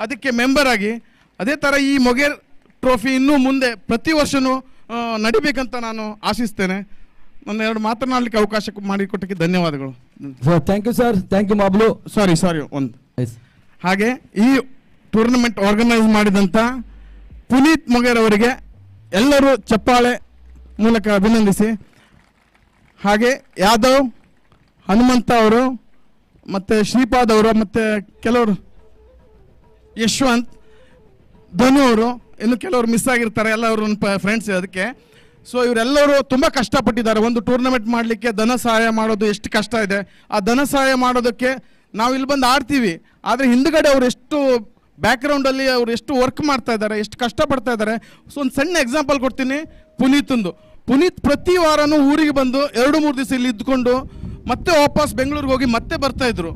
ಅದಕ್ಕೆ ಮೆಂಬರ್ ಆಗಿ. ಅದೇ ಥರ ಈ ಮೊಗೇರ್ ಟ್ರೋಫಿ ಇನ್ನೂ ಮುಂದೆ ಪ್ರತಿ ವರ್ಷವೂ ನಡಿಬೇಕಂತ ನಾನು ಆಶಿಸ್ತೇನೆ. ನನ್ನ ಎರಡು ಮಾತನಾಡಲಿಕ್ಕೆ ಅವಕಾಶ ಮಾಡಿಕೊಟ್ಟಕ್ಕೆ ಧನ್ಯವಾದಗಳು. Thank you sir, thank you Mablu. ಸಾರಿ ಒಂದು ಹಾಗೆ ಈ ಟೂರ್ನಮೆಂಟ್ ಆರ್ಗನೈಸ್ ಮಾಡಿದಂಥ ಪುನೀತ್ ಮೊಗೇರ್ ಅವರಿಗೆ ಎಲ್ಲರೂ ಚಪ್ಪಾಳೆ ಮೂಲಕ ಅಭಿನಂದಿಸಿ. ಹಾಗೆ ಯಾದವ್, ಹನುಮಂತ ಅವರು, ಮತ್ತು ಶ್ರೀಪಾದ್ ಅವರು, ಮತ್ತು ಕೆಲವರು ಯಶವಂತ್, ಧನು ಅವರು, ಇನ್ನು ಕೆಲವರು ಮಿಸ್ ಆಗಿರ್ತಾರೆ, ಎಲ್ಲವರು ನನ್ನ ಫ್ರೆಂಡ್ಸ್. ಅದಕ್ಕೆ ಸೊ ಇವರೆಲ್ಲರೂ ತುಂಬ ಕಷ್ಟಪಟ್ಟಿದ್ದಾರೆ. ಒಂದು ಟೂರ್ನಮೆಂಟ್ ಮಾಡಲಿಕ್ಕೆ ಧನ ಸಹಾಯ ಮಾಡೋದು ಎಷ್ಟು ಕಷ್ಟ ಇದೆ. ಆ ಧನ ಸಹಾಯ ಮಾಡೋದಕ್ಕೆ ನಾವು ಇಲ್ಲಿ ಬಂದು ಆಡ್ತೀವಿ, ಆದರೆ ಹಿಂದುಗಡೆ ಅವರು ಎಷ್ಟು ಬ್ಯಾಕ್ಗ್ರೌಂಡಲ್ಲಿ ಅವರು ಎಷ್ಟು ವರ್ಕ್ ಮಾಡ್ತಾ ಇದ್ದಾರೆ, ಎಷ್ಟು ಕಷ್ಟಪಡ್ತಾ ಇದ್ದಾರೆ. ಸೊ ಒಂದು ಸಣ್ಣ ಎಕ್ಸಾಂಪಲ್ ಕೊಡ್ತೀನಿ ಪುನೀತ್ ಪ್ರತಿ ವಾರನೂ ಊರಿಗೆ ಬಂದು 2-3 ದಿವಸ ಇಲ್ಲಿ ಇದ್ದುಕೊಂಡು ಮತ್ತೆ ವಾಪಸ್ ಬೆಂಗಳೂರಿಗೆ ಹೋಗಿ ಮತ್ತೆ ಬರ್ತಾಯಿದ್ರು.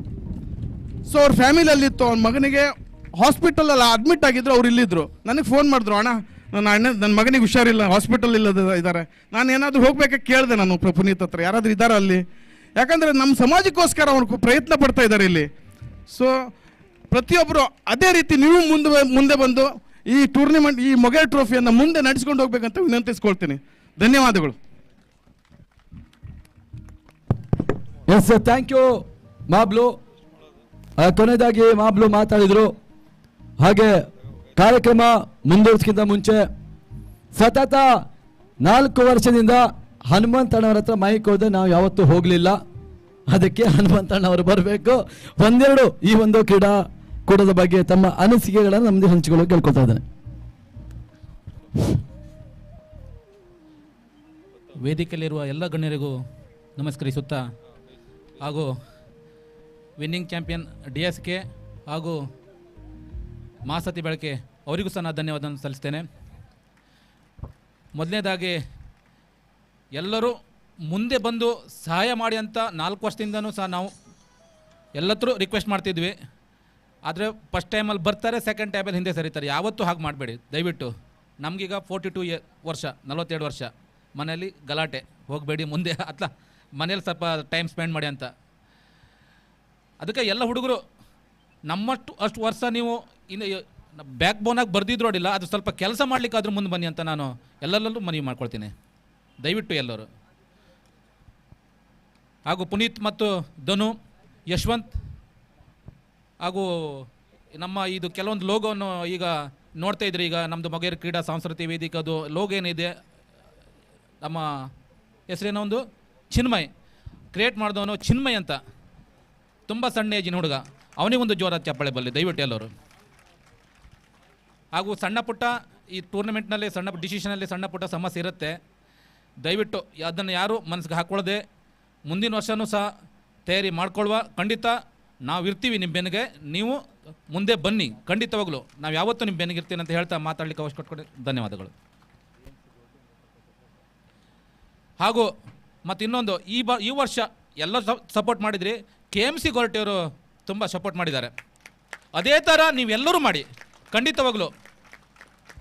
ಸೊ ಅವ್ರ ಫ್ಯಾಮಿಲಿಯಲ್ಲಿತ್ತು, ಅವ್ನ ಮಗನಿಗೆ ಹಾಸ್ಪಿಟಲಲ್ಲಿ ಅಡ್ಮಿಟ್ ಆಗಿದ್ರು, ಅವ್ರು ಇಲ್ಲಿದ್ದರು. ನನಗೆ ಫೋನ್ ಮಾಡಿದ್ರು, ಅಣ್ಣ ನನ್ನ ಮಗನಿಗೆ ಹುಷಾರಿಲ್ಲ, ಹಾಸ್ಪಿಟಲ್ ಇದ್ದಾರೆ. ನಾನು ಏನಾದರೂ ಹೋಗ್ಬೇಕಾಗಿ ಕೇಳಿದೆ ನಾನು ಪುನೀತ್ ಹತ್ರ, ಯಾರಾದರೂ ಇದ್ದಾರಾ ಅಲ್ಲಿ. ಯಾಕಂದರೆ ನಮ್ಮ ಸಮಾಜಕ್ಕೋಸ್ಕರ ಅವ್ರು ಪ್ರಯತ್ನ ಪಡ್ತಾ ಇದ್ದಾರೆ ಇಲ್ಲಿ. ಸೊ ಪ್ರತಿಯೊಬ್ಬರು ಅದೇ ರೀತಿ ನೀವು ಮುಂದೆ ಬಂದು ಈ ಟೂರ್ನಿಮೆಂಟ್, ಈ ಮೊಗೇರ್ ಟ್ರೋಫಿಯನ್ನು ಮುಂದೆ ನಡೆಸ್ಕೊಂಡು ಹೋಗ್ಬೇಕಂತ ವಿನಂತಿಸ್ಕೊಳ್ತೀನಿ. ಧನ್ಯವಾದಗಳು. Yes sir, thank you Mablu. ಕೊನೆಯದಾಗಿ ಮಾಬ್ಲು ಮಾತಾಡಿದರು. ಹಾಗೆ ಕಾರ್ಯಕ್ರಮ ಮುಂದುವರಿಸಕ್ಕಿಂತ ಮುಂಚೆ ಸತತ 4 ವರ್ಷದಿಂದ ಹನುಮಂತಣ್ಣವ್ರ ಹತ್ರ ಮೈಕ್ ಹೋದೆ ನಾವು ಯಾವತ್ತೂ ಹೋಗಲಿಲ್ಲ. ಅದಕ್ಕೆ ಹನುಮಂತಣ್ಣವರು ಬರಬೇಕು, ಒಂದೆರಡು ಈ ಒಂದು ಕೂಟದ ಬಗ್ಗೆ ತಮ್ಮ ಅನಿಸಿಕೆಗಳನ್ನು ನಮ್ಮದೇ ಹಂಚಿಕೊಳ್ಳೋಕೆ ಕೇಳ್ಕೊತಾ ಇದ್ದೇನೆ. ವೇದಿಕೆಯಲ್ಲಿರುವ ಎಲ್ಲ ಗಣ್ಯರಿಗೂ ನಮಸ್ಕರಿಸುತ್ತಾ ಹಾಗೂ ವಿನ್ನಿಂಗ್ ಚಾಂಪಿಯನ್ DSK ಹಾಗೂ ಮಾಸತಿ ಬೆಳಕೆ ಅವರಿಗೂ ಸಹ ನಾನು ಧನ್ಯವಾದವನ್ನು ಸಲ್ಲಿಸ್ತೇನೆ. ಮೊದಲನೇದಾಗಿ ಎಲ್ಲರೂ ಮುಂದೆ ಬಂದು ಸಹಾಯ ಮಾಡಿ ಅಂತ 4 ವರ್ಷದಿಂದನೂ ಸಹ ನಾವು ಎಲ್ಲರೂ ರಿಕ್ವೆಸ್ಟ್ ಮಾಡ್ತಿದ್ವಿ. ಆದರೆ ಫಸ್ಟ್ ಟೈಮಲ್ಲಿ ಬರ್ತಾರೆ, ಸೆಕೆಂಡ್ ಟೈಮಲ್ಲಿ ಹಿಂದೆ ಸರಿತಾರೆ. ಯಾವತ್ತೂ ಹಾಗೆ ಮಾಡಬೇಡಿ ದಯವಿಟ್ಟು. ನಮಗೀಗ 42 ವರ್ಷ, 42 ವರ್ಷ, ಮನೆಯಲ್ಲಿ ಗಲಾಟೆ, ಹೋಗಬೇಡಿ ಮುಂದೆ ಅಥವಾ ಮನೇಲಿ ಸ್ವಲ್ಪ ಟೈಮ್ ಸ್ಪೆಂಡ್ ಮಾಡಿ ಅಂತ. ಅದಕ್ಕೆ ಎಲ್ಲ ಹುಡುಗರು ಅಷ್ಟು ವರ್ಷ ನೀವು ಇನ್ನು ಬ್ಯಾಕ್ ಬೋನಾಗಿ ಬರ್ದಿದ್ರು ಅಡಿಲ್ಲ, ಅದು ಸ್ವಲ್ಪ ಕೆಲಸ ಮಾಡಲಿಕ್ಕಾದ್ರೂ ಮುಂದೆ ಬನ್ನಿ ಅಂತ ನಾನು ಎಲ್ಲರಲ್ಲೂ ಮನವಿ ಮಾಡ್ಕೊಳ್ತೀನಿ. ದಯವಿಟ್ಟು ಎಲ್ಲರೂ. ಹಾಗೂ ಪುನೀತ್ ಮತ್ತು ಧನು, ಯಶವಂತ್ ಹಾಗೂ ನಮ್ಮ ಇದು ಕೆಲವೊಂದು ಲೋಗೋವನ್ನು ಈಗ ನೋಡ್ತಾ ಇದ್ರಿ. ಈಗ ನಮ್ಮದು ಮೊಗೇರ್ ಕ್ರೀಡಾ ಸಾಂಸ್ಕೃತಿಕ ವೇದಿಕೆ ಅದು ಲೋಗೋ ಏನಿದೆ, ನಮ್ಮ ಹೆಸರೇನೋ ಒಂದು ಚಿನ್ಮಯ್ ಕ್ರಿಯೇಟ್ ಮಾಡಿದವನು ಚಿನ್ಮಯ್ ಅಂತ, ತುಂಬ ಸಣ್ಣ ಏಜಿನ ಹುಡುಗ, ಅವನಿಗೊಂದು ಜೋರಾದ ಚಪ್ಪಾಳೆ ಬರಲಿ ದಯವಿಟ್ಟು ಎಲ್ಲರೂ. ಹಾಗೂ ಸಣ್ಣ ಪುಟ್ಟ ಈ ಟೂರ್ನಮೆಂಟ್ನಲ್ಲಿ ಡಿಸಿಷನಲ್ಲಿ ಸಣ್ಣ ಪುಟ್ಟ ಸಮಸ್ಯೆ ಇರುತ್ತೆ, ದಯವಿಟ್ಟು ಅದನ್ನು ಯಾರು ಮನಸ್ಸಿಗೆ ಹಾಕ್ಕೊಳ್ಳದೆ ಮುಂದಿನ ವರ್ಷವೂ ಸಹ ತಯಾರಿ ಮಾಡ್ಕೊಳ್ಳುವ. ಖಂಡಿತ ನಾವು ಇರ್ತೀವಿ ನಿಮ್ಮ ಬೆನ್ನಿಗೆ, ನೀವು ಮುಂದೆ ಬನ್ನಿ, ಖಂಡಿತವಾಗಲೂ ನಾವು ಯಾವತ್ತೂ ನಿಮ್ಮ ಬೆನ್ನಿಗೆ ಇರ್ತೀನಿ ಅಂತ ಹೇಳ್ತಾ ಮಾತಾಡಲಿಕ್ಕೆ ಅವಕಾಶ ಕೊಟ್ಟು ಧನ್ಯವಾದಗಳು. ಹಾಗೂ ಮತ್ತು ಇನ್ನೊಂದು, ಈ ವರ್ಷ ಎಲ್ಲ ಸಪೋರ್ಟ್ ಮಾಡಿದ್ರಿ. KMC ಗೊರಟಿಯವರು ತುಂಬ ಸಪೋರ್ಟ್ ಮಾಡಿದ್ದಾರೆ. ಅದೇ ಥರ ನೀವೆಲ್ಲರೂ ಮಾಡಿ, ಖಂಡಿತವಾಗಲೂ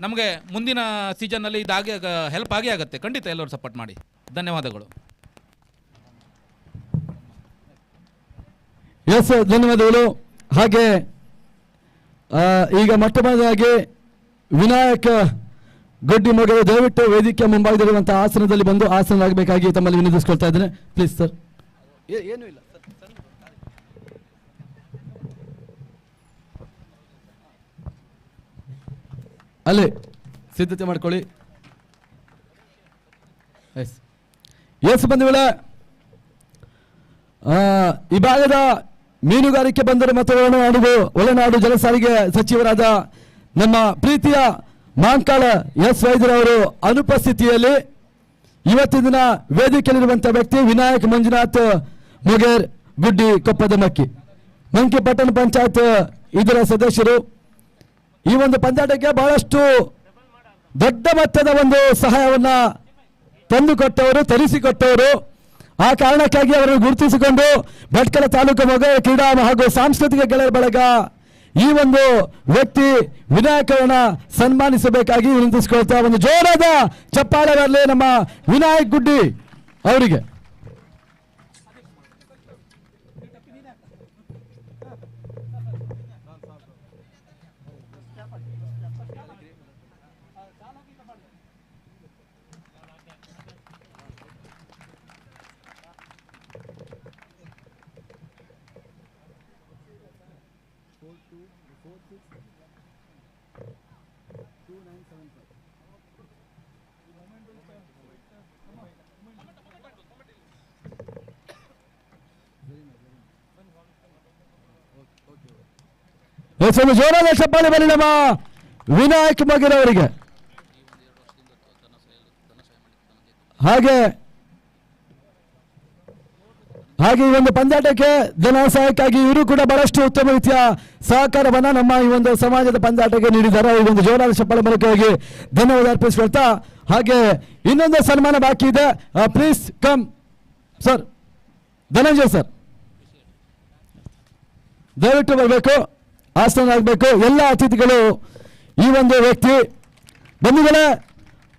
ನಮಗೆ ಮುಂದಿನ ಸೀಸನ್ನಲ್ಲಿ ಇದಾಗಿ ಹೆಲ್ಪ್ ಆಗೇ ಆಗುತ್ತೆ. ಖಂಡಿತ ಎಲ್ಲರೂ ಸಪೋರ್ಟ್ ಮಾಡಿ. ಧನ್ಯವಾದಗಳು. ಎಸ್, ಧನ್ಯವಾದಗಳು. ಹಾಗೆ ಈಗ ಮೊಟ್ಟಮೊದಲಾಗಿ ವಿನಾಯಕ ಗೊಡ್ಡಿ ಮೊಗೇರ್ ದಯವಿಟ್ಟು ವೇದಿಕೆ ಮುಂಭಾಗದಲ್ಲಿರುವಂತಹ ಆಸನದಲ್ಲಿ ಬಂದು ಆಸನರಾಗಬೇಕಾಗಿ ತಮ್ಮಲ್ಲಿ ವಿನಂತಿಸ್ಕೊಳ್ತಾ ಇದ್ದೇನೆ. Please sir. ಏನೂ ಇಲ್ಲ ಅಲ್ಲೇ ಸಿದ್ಧತೆ ಮಾಡ್ಕೊಳ್ಳಿ. ಎಸ್ ಬಂಧುಗಳೇ, ಈ ಭಾಗದ ಮೀನುಗಾರಿಕೆ ಬಂದರು ಮತ್ತು ಒಳನಾಡು ಜಲಸಾರಿಗೆ ಸಚಿವರಾದ ನಮ್ಮ ಪ್ರೀತಿಯ ಮಾಂಕಾಳ ಎಸ್ ವೈದ್ಯರವರು ಅನುಪಸ್ಥಿತಿಯಲ್ಲಿ ಇವತ್ತಿನ ದಿನ ವೇದಿಕೆಯಲ್ಲಿರುವಂತಹ ವ್ಯಕ್ತಿ ವಿನಾಯಕ್ ಮಂಜುನಾಥ್ ಮೊಗೇರ್ ಗುಡ್ಡಿ ಕೊಪ್ಪದ ಮಕ್ಕಿ ಪಟ್ಟಣ ಪಂಚಾಯತ್ ಇದರ ಸದಸ್ಯರು. ಈ ಒಂದು ಪಂದ್ಯಾಟಕ್ಕೆ ಬಹಳಷ್ಟು ದೊಡ್ಡ ಮಟ್ಟದ ಒಂದು ಸಹಾಯವನ್ನ ತಂದುಕೊಟ್ಟವರು, ತರಿಸಿಕೊಟ್ಟವರು. ಆ ಕಾರಣಕ್ಕಾಗಿ ಅವರನ್ನು ಗುರುತಿಸಿಕೊಂಡು ಭಟ್ಕಳ ತಾಲೂಕು ಮೊಗೇರ್ ಕ್ರೀಡಾ ಹಾಗೂ ಸಾಂಸ್ಕೃತಿಕ ಗೆಳೆಯರ ಬಳಗ ಈ ಒಂದು ವ್ಯಕ್ತಿ ವಿನಾಯಕರನ್ನ ಸನ್ಮಾನಿಸಬೇಕಾಗಿ ವಿನಂತಿಸಿಕೊಳ್ತಾ ಒಂದು ಜೋರಾದ ಚಪ್ಪಾಳೆ ಬರಲಿ ನಮ್ಮ ವಿನಾಯಕ್ ಗುಡ್ಡಿ ಅವರಿಗೆ. ಒಂದು ಜೋರಾದ ಚಪ್ಪಾಳೆ ಬರಲಿ ನಮ್ಮ ವಿನಾಯಕ್ ಮೊಗೇರ್ ಅವರಿಗೆ. ಹಾಗೆ ಈ ಒಂದು ಪಂದ್ಯಾಟಕ್ಕೆ ಧನ ಸಹಾಯಕ್ಕಾಗಿ ಇವರು ಕೂಡ ಬಹಳಷ್ಟು ಉತ್ತಮ ರೀತಿಯ ಸಹಕಾರವನ್ನ ನಮ್ಮ ಈ ಒಂದು ಸಮಾಜದ ಪಂದ್ಯಾಟಕ್ಕೆ ನೀಡಿದ್ದಾರೆ. ಈ ಒಂದು ಜೋರಾದ ಚಪ್ಪಾಳೆ ಮೂಲಕವಾಗಿ ಧನ್ಯವಾದ ಅರ್ಪಿಸಿಕೊಳ್ತಾ, ಹಾಗೆ ಇನ್ನೊಂದು ಸನ್ಮಾನ ಬಾಕಿ ಇದೆ. Please come sir, Dhananjay sir ದಯವಿಟ್ಟು ಬರಬೇಕು, ಆಸನರಾಗಬೇಕು. ಎಲ್ಲ ಅತಿಥಿಗಳು ಈ ಒಂದು ವ್ಯಕ್ತಿ ಬಂಧುಗಳೇ,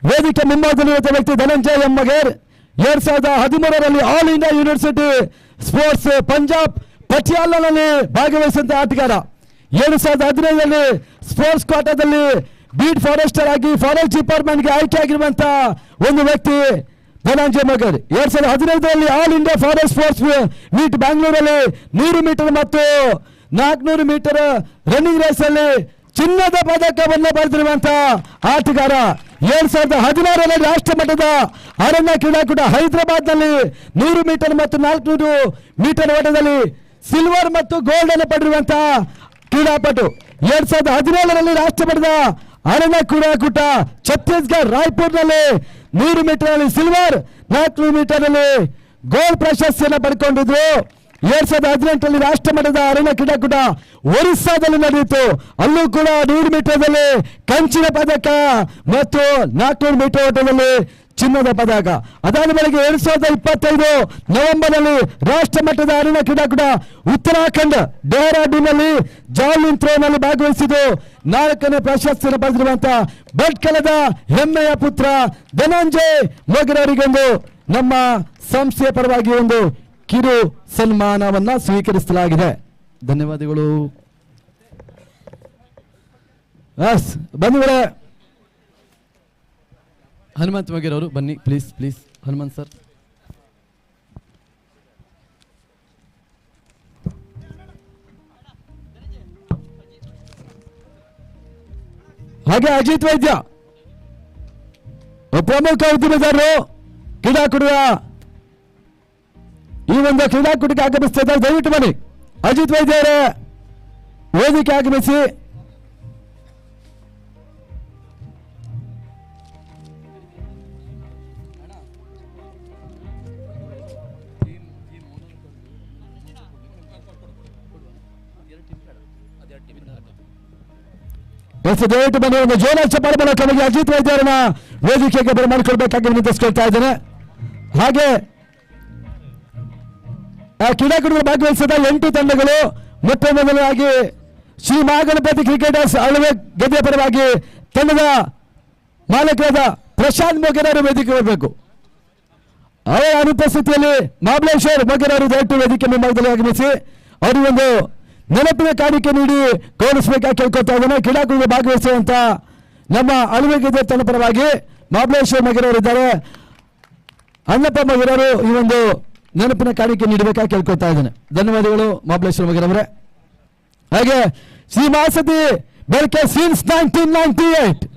ವೇದಿಕೆ ಮುಂಭಾಗದಲ್ಲಿರುವ ವ್ಯಕ್ತಿ ಧನಂಜಯ್ ಎಂ ಮೊಗೇರ್ 2013ರಲ್ಲಿ all India university sports Punjab ಪಟಿಯಾಲಾನಲ್ಲಿ ಭಾಗವಹಿಸಿದಂತಹ ಆಟಗಾರ. 2015ರಲ್ಲಿ ಸ್ಪೋರ್ಟ್ಸ್ ಕೋಟಾದಲ್ಲಿ ಬೀಟ್ ಫಾರೆಸ್ಟರ್ ಆಗಿ ಫಾರೆಸ್ಟ್ ಡಿಪಾರ್ಟ್ಮೆಂಟ್ಗೆ ಆಯ್ಕೆ ಆಗಿರುವಂತ ಒಂದು ವ್ಯಕ್ತಿ ಧನಂಜಯ ಮಗರ್. 2015ರಲ್ಲಿ all India forest sports meet ಬ್ಯಾಂಗ್ಳೂರಲ್ಲಿ 100 ಮೀಟರ್ ಮತ್ತು 400 ಮೀಟರ್ ರನ್ನಿಂಗ್ ರೇಸ್ ಅಲ್ಲಿ ಚಿನ್ನದ ಪದಕವನ್ನು ಪಡೆದಿರುವಂತ ಆಟಗಾರ. 2016ರಲ್ಲಿ ರಾಷ್ಟ್ರ ಮಟ್ಟದ ಅರಣ್ಯ ಕ್ರೀಡಾಕೂಟ ಹೈದರಾಬಾದ್ ನಲ್ಲಿ 100 ಮೀಟರ್ ಮತ್ತು 400 ಮೀಟರ್ ಓಟದಲ್ಲಿ ಸಿಲ್ವರ್ ಮತ್ತು ಗೋಲ್ಡ್ ಅನ್ನು ಪಡೆದಿರುವಂತಹ ಕ್ರೀಡಾಪಟು. 2017ರಲ್ಲಿ ರಾಷ್ಟ್ರ ಮಟ್ಟದ ಅರಣ್ಯ ಕ್ರೀಡಾಕೂಟ ಛತ್ತೀಸ್ಗಢ ರಾಯ್ಪುರ್ನಲ್ಲಿ 100 ಮೀಟರ್ ಅಲ್ಲಿ ಸಿಲ್ವರ್, 400 ಮೀಟರ್ ಅಲ್ಲಿ ಗೋಲ್ಡ್ ಪ್ರಶಸ್ತಿಯನ್ನು ಪಡ್ಕೊಂಡಿದ್ರು. 2018ರಲ್ಲಿ ರಾಷ್ಟ್ರ ಮಟ್ಟದ ಅರಣ್ಯ ಕ್ರೀಡಾಕೂಟ ಒರಿಸ್ಸಾದಲ್ಲಿ ನಡೆಯಿತು. ಅಲ್ಲೂ ಕೂಡ 100 ಮೀಟರ್ದಲ್ಲಿ ಕಂಚಿನ ಪದಕ ಮತ್ತು 400 ಮೀಟರ್ ಓಟದಲ್ಲಿ ಚಿನ್ನದ ಪದಕ. ಅದಾದ ಬಳಿಕ 2025 ನವೆಂಬರ್ನಲ್ಲಿ ರಾಷ್ಟ್ರ ಮಟ್ಟದ ಅರಣ್ಯ ಕ್ರೀಡಾಕೂಟ ಉತ್ತರಾಖಂಡ್ ಡೆಹ್ರಾಡೂನ್ನಲ್ಲಿ ಜಾವ್ಲಿನ್ ಥ್ರೋನಲ್ಲಿ ಭಾಗವಹಿಸಿದ್ದು 4ನೇ ಪ್ರಶಸ್ತಿಯನ್ನು ಪಡೆದಿರುವಂತಹ ಭಟ್ಕಳದ ಹೆಮ್ಮೆಯ ಪುತ್ರ ಧನಂಜಯ್ ಮಗರ್ ಅವರಿಗೊಂದು ನಮ್ಮ ಸಂಸ್ಥೆಯ ಪರವಾಗಿ ಒಂದು ಕಿರು ಸನ್ಮಾನವನ್ನ ಸ್ವೀಕರಿಸಲಾಗಿದೆ. ಧನ್ಯವಾದಗಳು. ಬಂಧುಗಳೇ, ಹನುಮಂತ್ ಮಗೇರ್ ಅವರು ಬನ್ನಿ ಪ್ಲೀಸ್ ಪ್ಲೀಸ್. ಹನುಮಂತ್ ಸರ್. ಹಾಗೆ ಅಜಿತ್ ವೈದ್ಯ ಪ್ರಮುಖ ಉದ್ಯಮಿದಾರರು ಕ್ರೀಡಾಕೂಟದ ಈ ಒಂದು ಕ್ರೀಡಾಕೂಟಕ್ಕೆ ಆಗಮಿಸ್ತಾ ಇದ್ದಾರೆ. ದಯವಿಟ್ಟು ಬನ್ನಿ. ಅಜಿತ್ ವೈದ್ಯ ಅವರೇ ವೇದಿಕೆ ಆಗಮಿಸಿ. ದಯವಿಟ್ಟು ಬನ್ನಿ. ಒಂದು ಜೋರ ಚಪ್ಪಾಳೆ ಮೂಲಕವಾಗಿ ಅಜಿತ್ ವೈದ್ಯ ಅವರನ್ನ ವೇದಿಕೆಗೆ ಬರಮಾಡಿಕೊಳ್ಬೇಕಾಗಿ ವಿನಂತಿಸ್ಕೊಳ್ತಾ ಇದ್ದೇನೆ. ಹಾಗೆ ಕ್ರೀಡಾಕೂಟದಲ್ಲಿ ಭಾಗವಹಿಸಿದ 8 ತಂಡಗಳು ಮೊಟ್ಟ ಮೊದಲಾಗಿ ಶ್ರೀ ಮಹಾಗಣಪತಿ ಕ್ರಿಕೆಟರ್ಸ್ ಅಳವೆ ಗದ್ದೆಯ ಪರವಾಗಿ ತಂಡದ ಮಾಲಕರಾದ ಪ್ರಶಾಂತ್ ಮೊಗೇರ್ ಅವರು ವೇದಿಕೆ ಬರಬೇಕು. ಅವರ ಅನುಪಸ್ಥಿತಿಯಲ್ಲಿ ಮಹಾಬಲೇಶ್ವರ್ ಮೊಗೇರ್ ಅವರು ದಯವಿಟ್ಟು ವೇದಿಕೆ ಮುಂಭಾಗದಲ್ಲಿ ಆಗಮಿಸಿ ಅವರಿಗೊಂದು ನೆನಪಿನ ಕಾಣಿಕೆ ನೀಡಿ ಗೌರವಿಸಬೇಕಾಗಿ ಕೇಳ್ಕೊಳ್ತಾ ಇದ್ದೇನೆ. ಕ್ರೀಡಾಕೂಟದಲ್ಲಿ ಭಾಗವಹಿಸುವಂತ ನಮ್ಮ ಅಳವೆ ಗದ್ದೆ ತಂಡ ಪರವಾಗಿ ಮಹಾಬಲೇಶ್ವರ್ ಮೊಗೇರ್ ಅವರು ಇದ್ದಾರೆ. ಅಣ್ಣಪ್ಪ ಮೊಗೇರ್ ಅವರು ಈ ಒಂದು ನೆನಪಿನ ಕಾಣಿಕೆ ನೀಡಬೇಕಾಗಿ ಕೇಳ್ಕೊಳ್ತಾ ಇದ್ದೇನೆ. ಧನ್ಯವಾದಗಳು ಮಹಾಬಲೇಶ್ವರ ಮೊಗೇರ್ ಅವರೇ. ಹಾಗೆ ಶ್ರೀ ಮಹಾಸತಿ ಬೆಳಕೆ ಸಿನ್ಸ್ 1998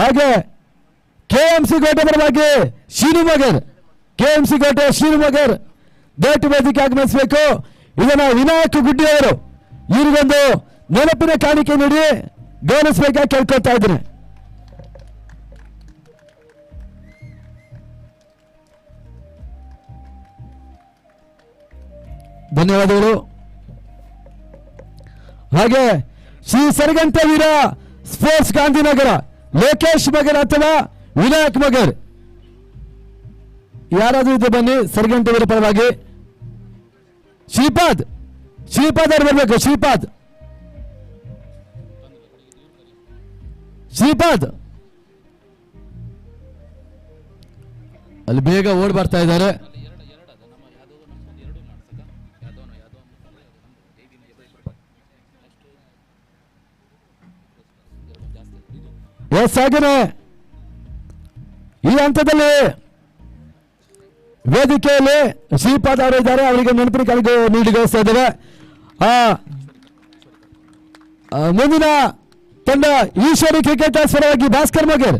ಹಾಗೆ ಕೆಎಂಸಿ ಕೋಟೆ ಪರವಾಗಿ ಶ್ರೀನು ಮೊಗೇರ್, ಕೆಎಂಸಿ ಕೋಟೆ ಶ್ರೀನು ಮೊಗೇರ್ ದಯವಿಟ್ಟು ವೇದಿಕೆ ಆಗಮಿಸಬೇಕು. ಇದನ್ನ ವಿನಾಯಕ್ ಗುಡ್ಡಿ ಅವರು ಇವರಿಗೊಂದು ನೆನಪಿನ ಕಾಣಿಕೆ ನೀಡಿ ಗೌರವಿಸಬೇಕಾಗಿ ಕೇಳ್ಕೊಳ್ತಾ ಇದ್ದೇನೆ. ಧನ್ಯವಾದಗಳು. ಹಾಗೆ ಶ್ರೀ ಸರಗಂಟ ವೀರ ಸ್ಪೋರ್ಟ್ಸ್ ಗಾಂಧಿನಗರ ಲೋಕೇಶ್ ಮೊಗೇರ್ ಅಥವಾ ವಿನಾಯಕ್ ಮೊಗೇರ್ ಯಾರಾದ್ರೂ ಇದೆ ಬನ್ನಿ. ಸರಗಂಟ ವೀರ ಪರವಾಗಿ ಶ್ರೀಪಾದ್ ಅವರು ಬರಬೇಕು. ಶ್ರೀಪಾದ್ ಅಲ್ಲಿ ಬೇಗ ಓಡ್ ಬರ್ತಾ ಇದ್ದಾರೆ. ಹಾಗೇನೆ ಈ ಹಂತದಲ್ಲಿ ವೇದಿಕೆಯಲ್ಲಿ ಶ್ರೀಪಾದ್ ಅವರು ಇದ್ದಾರೆ. ಅವರಿಗೆ ನೆನಪಿನ ಕಾಣಿಕೆ ನೀಡಿ ಗೌರವಿಸ್ತಾ ಇದ್ದೇವೆ. ಮುಂದಿನ ತಂಡ ಈಶ್ವರಿ ಕ್ರಿಕೆಟರ್ಸ್ ಪರವಾಗಿ ಭಾಸ್ಕರ್ ಮೊಗೇರ್,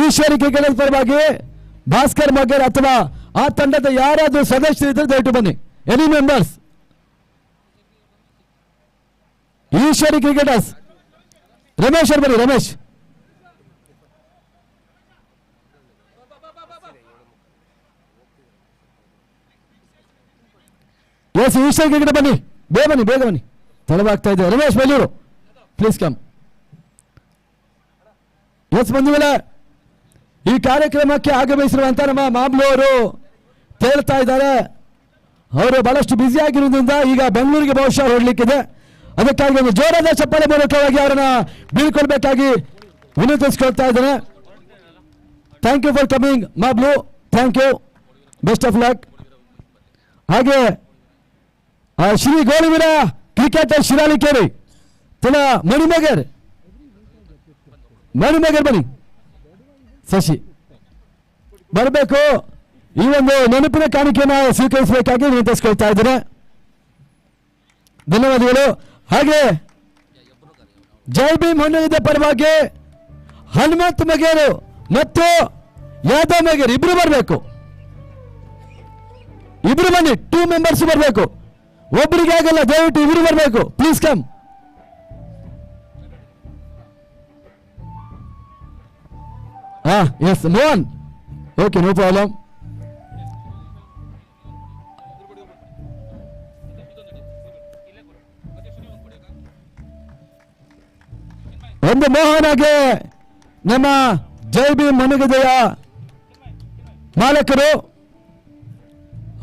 ಈಶ್ವರಿ ಕ್ರಿಕೆಟರ್ಸ್ ಪರವಾಗಿ ಭಾಸ್ಕರ್ ಮೊಗೇರ್ ಅಥವಾ ಆ ತಂಡದ ಯಾರಾದ್ರೂ ಸದಸ್ಯರಿದ್ದರೆ ದಯವಿಟ್ಟು ಬನ್ನಿ. Any members Eshwari cricketers. Ramesh ಅವರು ಬನ್ನಿ. ರಮೇಶ್ ಎಸ್ ಈಶ್ವರಿ ಕ್ರಿಕೆಟ್ ಬನ್ನಿ. ಬೇಗ ಬನ್ನಿ ತಡವಾಗ್ತಾ ಇದೆ. Ramesh Belluru please come. Yes ಬಂಧುಗಳೇ, ಈ ಕಾರ್ಯಕ್ರಮಕ್ಕೆ ಆಗಮಿಸಿರುವಂತ ನಮ್ಮ ಮಾಮ್ಲು ಅವರು ತೇಳ್ತಾ ಇದ್ದಾರೆ. ಅವರು ಬಹಳಷ್ಟು ಬ್ಯುಸಿ ಆಗಿರೋದ್ರಿಂದ ಈಗ ಬೆಂಗಳೂರಿಗೆ ಬಹುಶಃ ಹೊರಡ್ಲಿಕ್ಕಿದೆ. ಅದಕ್ಕಾಗಿ ಒಂದು ಜೋರಾದ ಚಪ್ಪಾಳೆ ಮೂಲಕವಾಗಿ ಅವರನ್ನ ಬೀಳ್ಕೊಳ್ಬೇಕಾಗಿ ವಿನಂತಿಸ್ಕೊಳ್ತಾ ಇದ್ದೇನೆ. Thank you for coming Mablu. Thank you. Best of luck. ಹಾಗೆ ಶ್ರೀ ಗೋಳಿವೀರ ಕ್ರಿಕೆಟರ್ ಶಿರಾಳಿಕೇರಿ ಪುನಃ ಮಣಿಮಗರ್ ಬನ್ನಿ, ಶಶಿ ಬರಬೇಕು. ಈ ಒಂದು ನೆನಪಿನ ಕಾಣಿಕೆಯನ್ನು ಸ್ವೀಕರಿಸಬೇಕಾಗಿ ವಿನಂತಿಸ್ಕೊಳ್ತಾ ಇದ್ದೇನೆ. ಧನ್ಯವಾದಗಳು. ಹಾಗೆ ಜೈ ಭೀಮ್ ಹೊನ್ನಳಿದ ಪರವಾಗಿ ಹನುಮಂತ್ ಮಗೇರು ಮತ್ತು ಯಾದವ್ ಮಗೇರು ಇಬ್ರು ಬರಬೇಕು. ಇಬ್ರು ಬನ್ನಿ, 2 ಮೆಂಬರ್ಸ್ ಬರಬೇಕು. ಒಬ್ಬರಿಗೆ ಆಗಲ್ಲ, ದಯವಿಟ್ಟು ಇಬ್ರು ಬರಬೇಕು. Please come. Yes Mohan, okay, no problem. ಒಂದು ಮೋಹನ್ ಆಗಿ ನಮ್ಮ ಜೈ ಭೀಮ್ ಮನಗದೆಯ ಮಾಲಕರು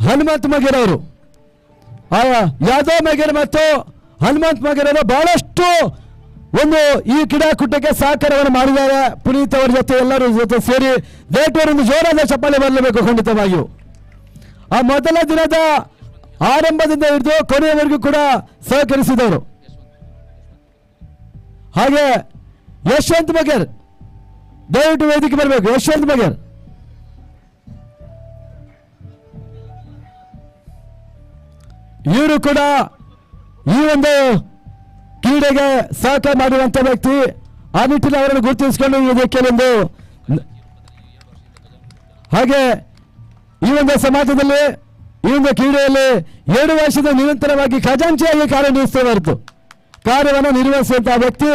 ಹನುಮಂತ್ ಮಗೇರ್ ಅವರು, ಯಾದವ್ ಮಗೇರ್ ಮತ್ತು ಹನುಮಂತ್ ಮಗೇರ್ ಅವರು ಬಹಳಷ್ಟು ಒಂದು ಈ ಕ್ರೀಡಾಕೂಟಕ್ಕೆ ಸಹಕಾರವನ್ನು ಮಾಡಿದ್ದಾರೆ. ಪುನೀತ್ ಅವರ ಜೊತೆ ಎಲ್ಲರ ಜೊತೆ ಸೇರಿ ದಯವಿಟ್ಟು ಜೋರಾದ ಚಪ್ಪಾಳೆ ಬರಲೇಬೇಕು ಖಂಡಿತವಾಗಿಯೂ. ಆ ಮೊದಲ ದಿನದ ಆರಂಭದಿಂದ ಹಿಡಿದು ಕೊನೆಯವರೆಗೂ ಕೂಡ ಸಹಕರಿಸಿದವರು. ಹಾಗೆ ಯಶವಂತ್ ಮಗೇರ್ ದಯವಿಟ್ಟು ವೇದಿಕೆ ಬರಬೇಕು. ಯಶವಂತ್ ಮಗೇರ್, ಇವರು ಕೂಡ ಈ ಒಂದು ಕ್ರೀಡೆಗೆ ಸಹಕಾರ ಮಾಡುವಂತ ವ್ಯಕ್ತಿ. ಆ ನಿಟ್ಟಿನಲ್ಲಿ ಅವರನ್ನು ಗುರುತಿಸಿಕೊಂಡು ಇದಕ್ಕೆ ಒಂದು ಹಾಗೆ ಈ ಒಂದು ಸಮಾಜದಲ್ಲಿ ಈ ಒಂದು ಕ್ರೀಡೆಯಲ್ಲಿ 7 ವರ್ಷದ ನಿರಂತರವಾಗಿ ಖಜಾಂಚಿಯಾಗಿ ಕಾರ್ಯವನ್ನು ನಿರ್ವಹಿಸುವಂತಹ ವ್ಯಕ್ತಿ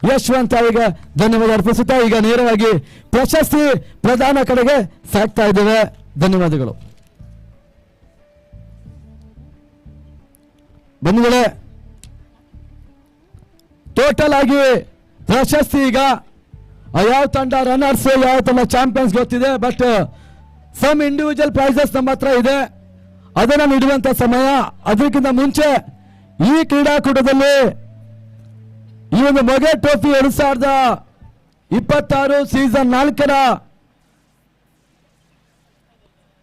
ಯಶವಂತ ಅವರಿಗೆ ಧನ್ಯವಾದ ಅರ್ಪಿಸುತ್ತಾ ಈಗ ನೇರವಾಗಿ ಪ್ರಶಸ್ತಿ ಪ್ರದಾನ ಕಡೆಗೆ ಸಾಗ್ತಾ ಇದ್ದೇವೆ. ಧನ್ಯವಾದಗಳು. ಬಂಧುಗಳೇ, ಟೋಟಲ್ ಆಗಿ ಪ್ರಶಸ್ತಿ ಈಗ ಯಾವ ತಂಡ ರನ್ನರ್ಸ್ ಯಾವ ತಂಡ ಚಾಂಪಿಯನ್ಸ್ ಗೊತ್ತಿದೆ, ಬಟ್ ಸಮ್ ಇಂಡಿವಿಜುವಲ್ ಪ್ರೈಸಸ್ ನಮ್ಮ ಹತ್ರ ಇದೆ, ಅದನ್ನು ನೀಡುವಂತ ಸಮಯ. ಅದಕ್ಕಿಂತ ಮುಂಚೆ ಈ ಕ್ರೀಡಾಕೂಟದಲ್ಲಿ ಈ ಒಂದು ಮೊಗೇರ್ ಟ್ರೋಫಿ 2026 ಸೀಸನ್ 4ರ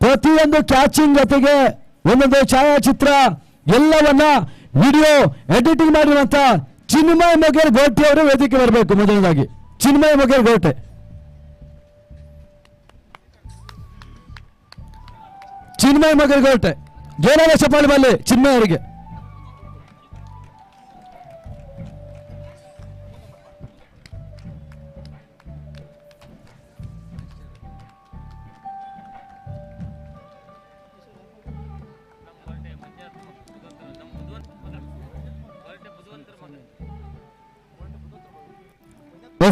ಪ್ರತಿಯೊಂದು ಕ್ಯಾಚಿಂಗ್ ಜೊತೆಗೆ ಒಂದೊಂದು ಛಾಯಾಚಿತ್ರ ಎಲ್ಲವನ್ನ ವಿಡಿಯೋ ಎಡಿಟಿಂಗ್ ಮಾಡಿರುವಂತ ಚಿನ್ಮಯ ಮೊಗೇರ್ ಗೋಟೆ ಅವರು ವೇದಿಕೆ ಬರಬೇಕು. ಮೊದಲನೇದಾಗಿ ಚಿನ್ಮಯ ಮೊಗೇರ್ ಗೋಟೆ. ಚಿನ್ಮಯ ಮೊಗೇರ್ ಗೋಟೆ ಜೋರಾದ ಚಪ್ಪಾಳೆ ಬರಲಿ ಚಿನ್ಮಯ ಅವರಿಗೆ.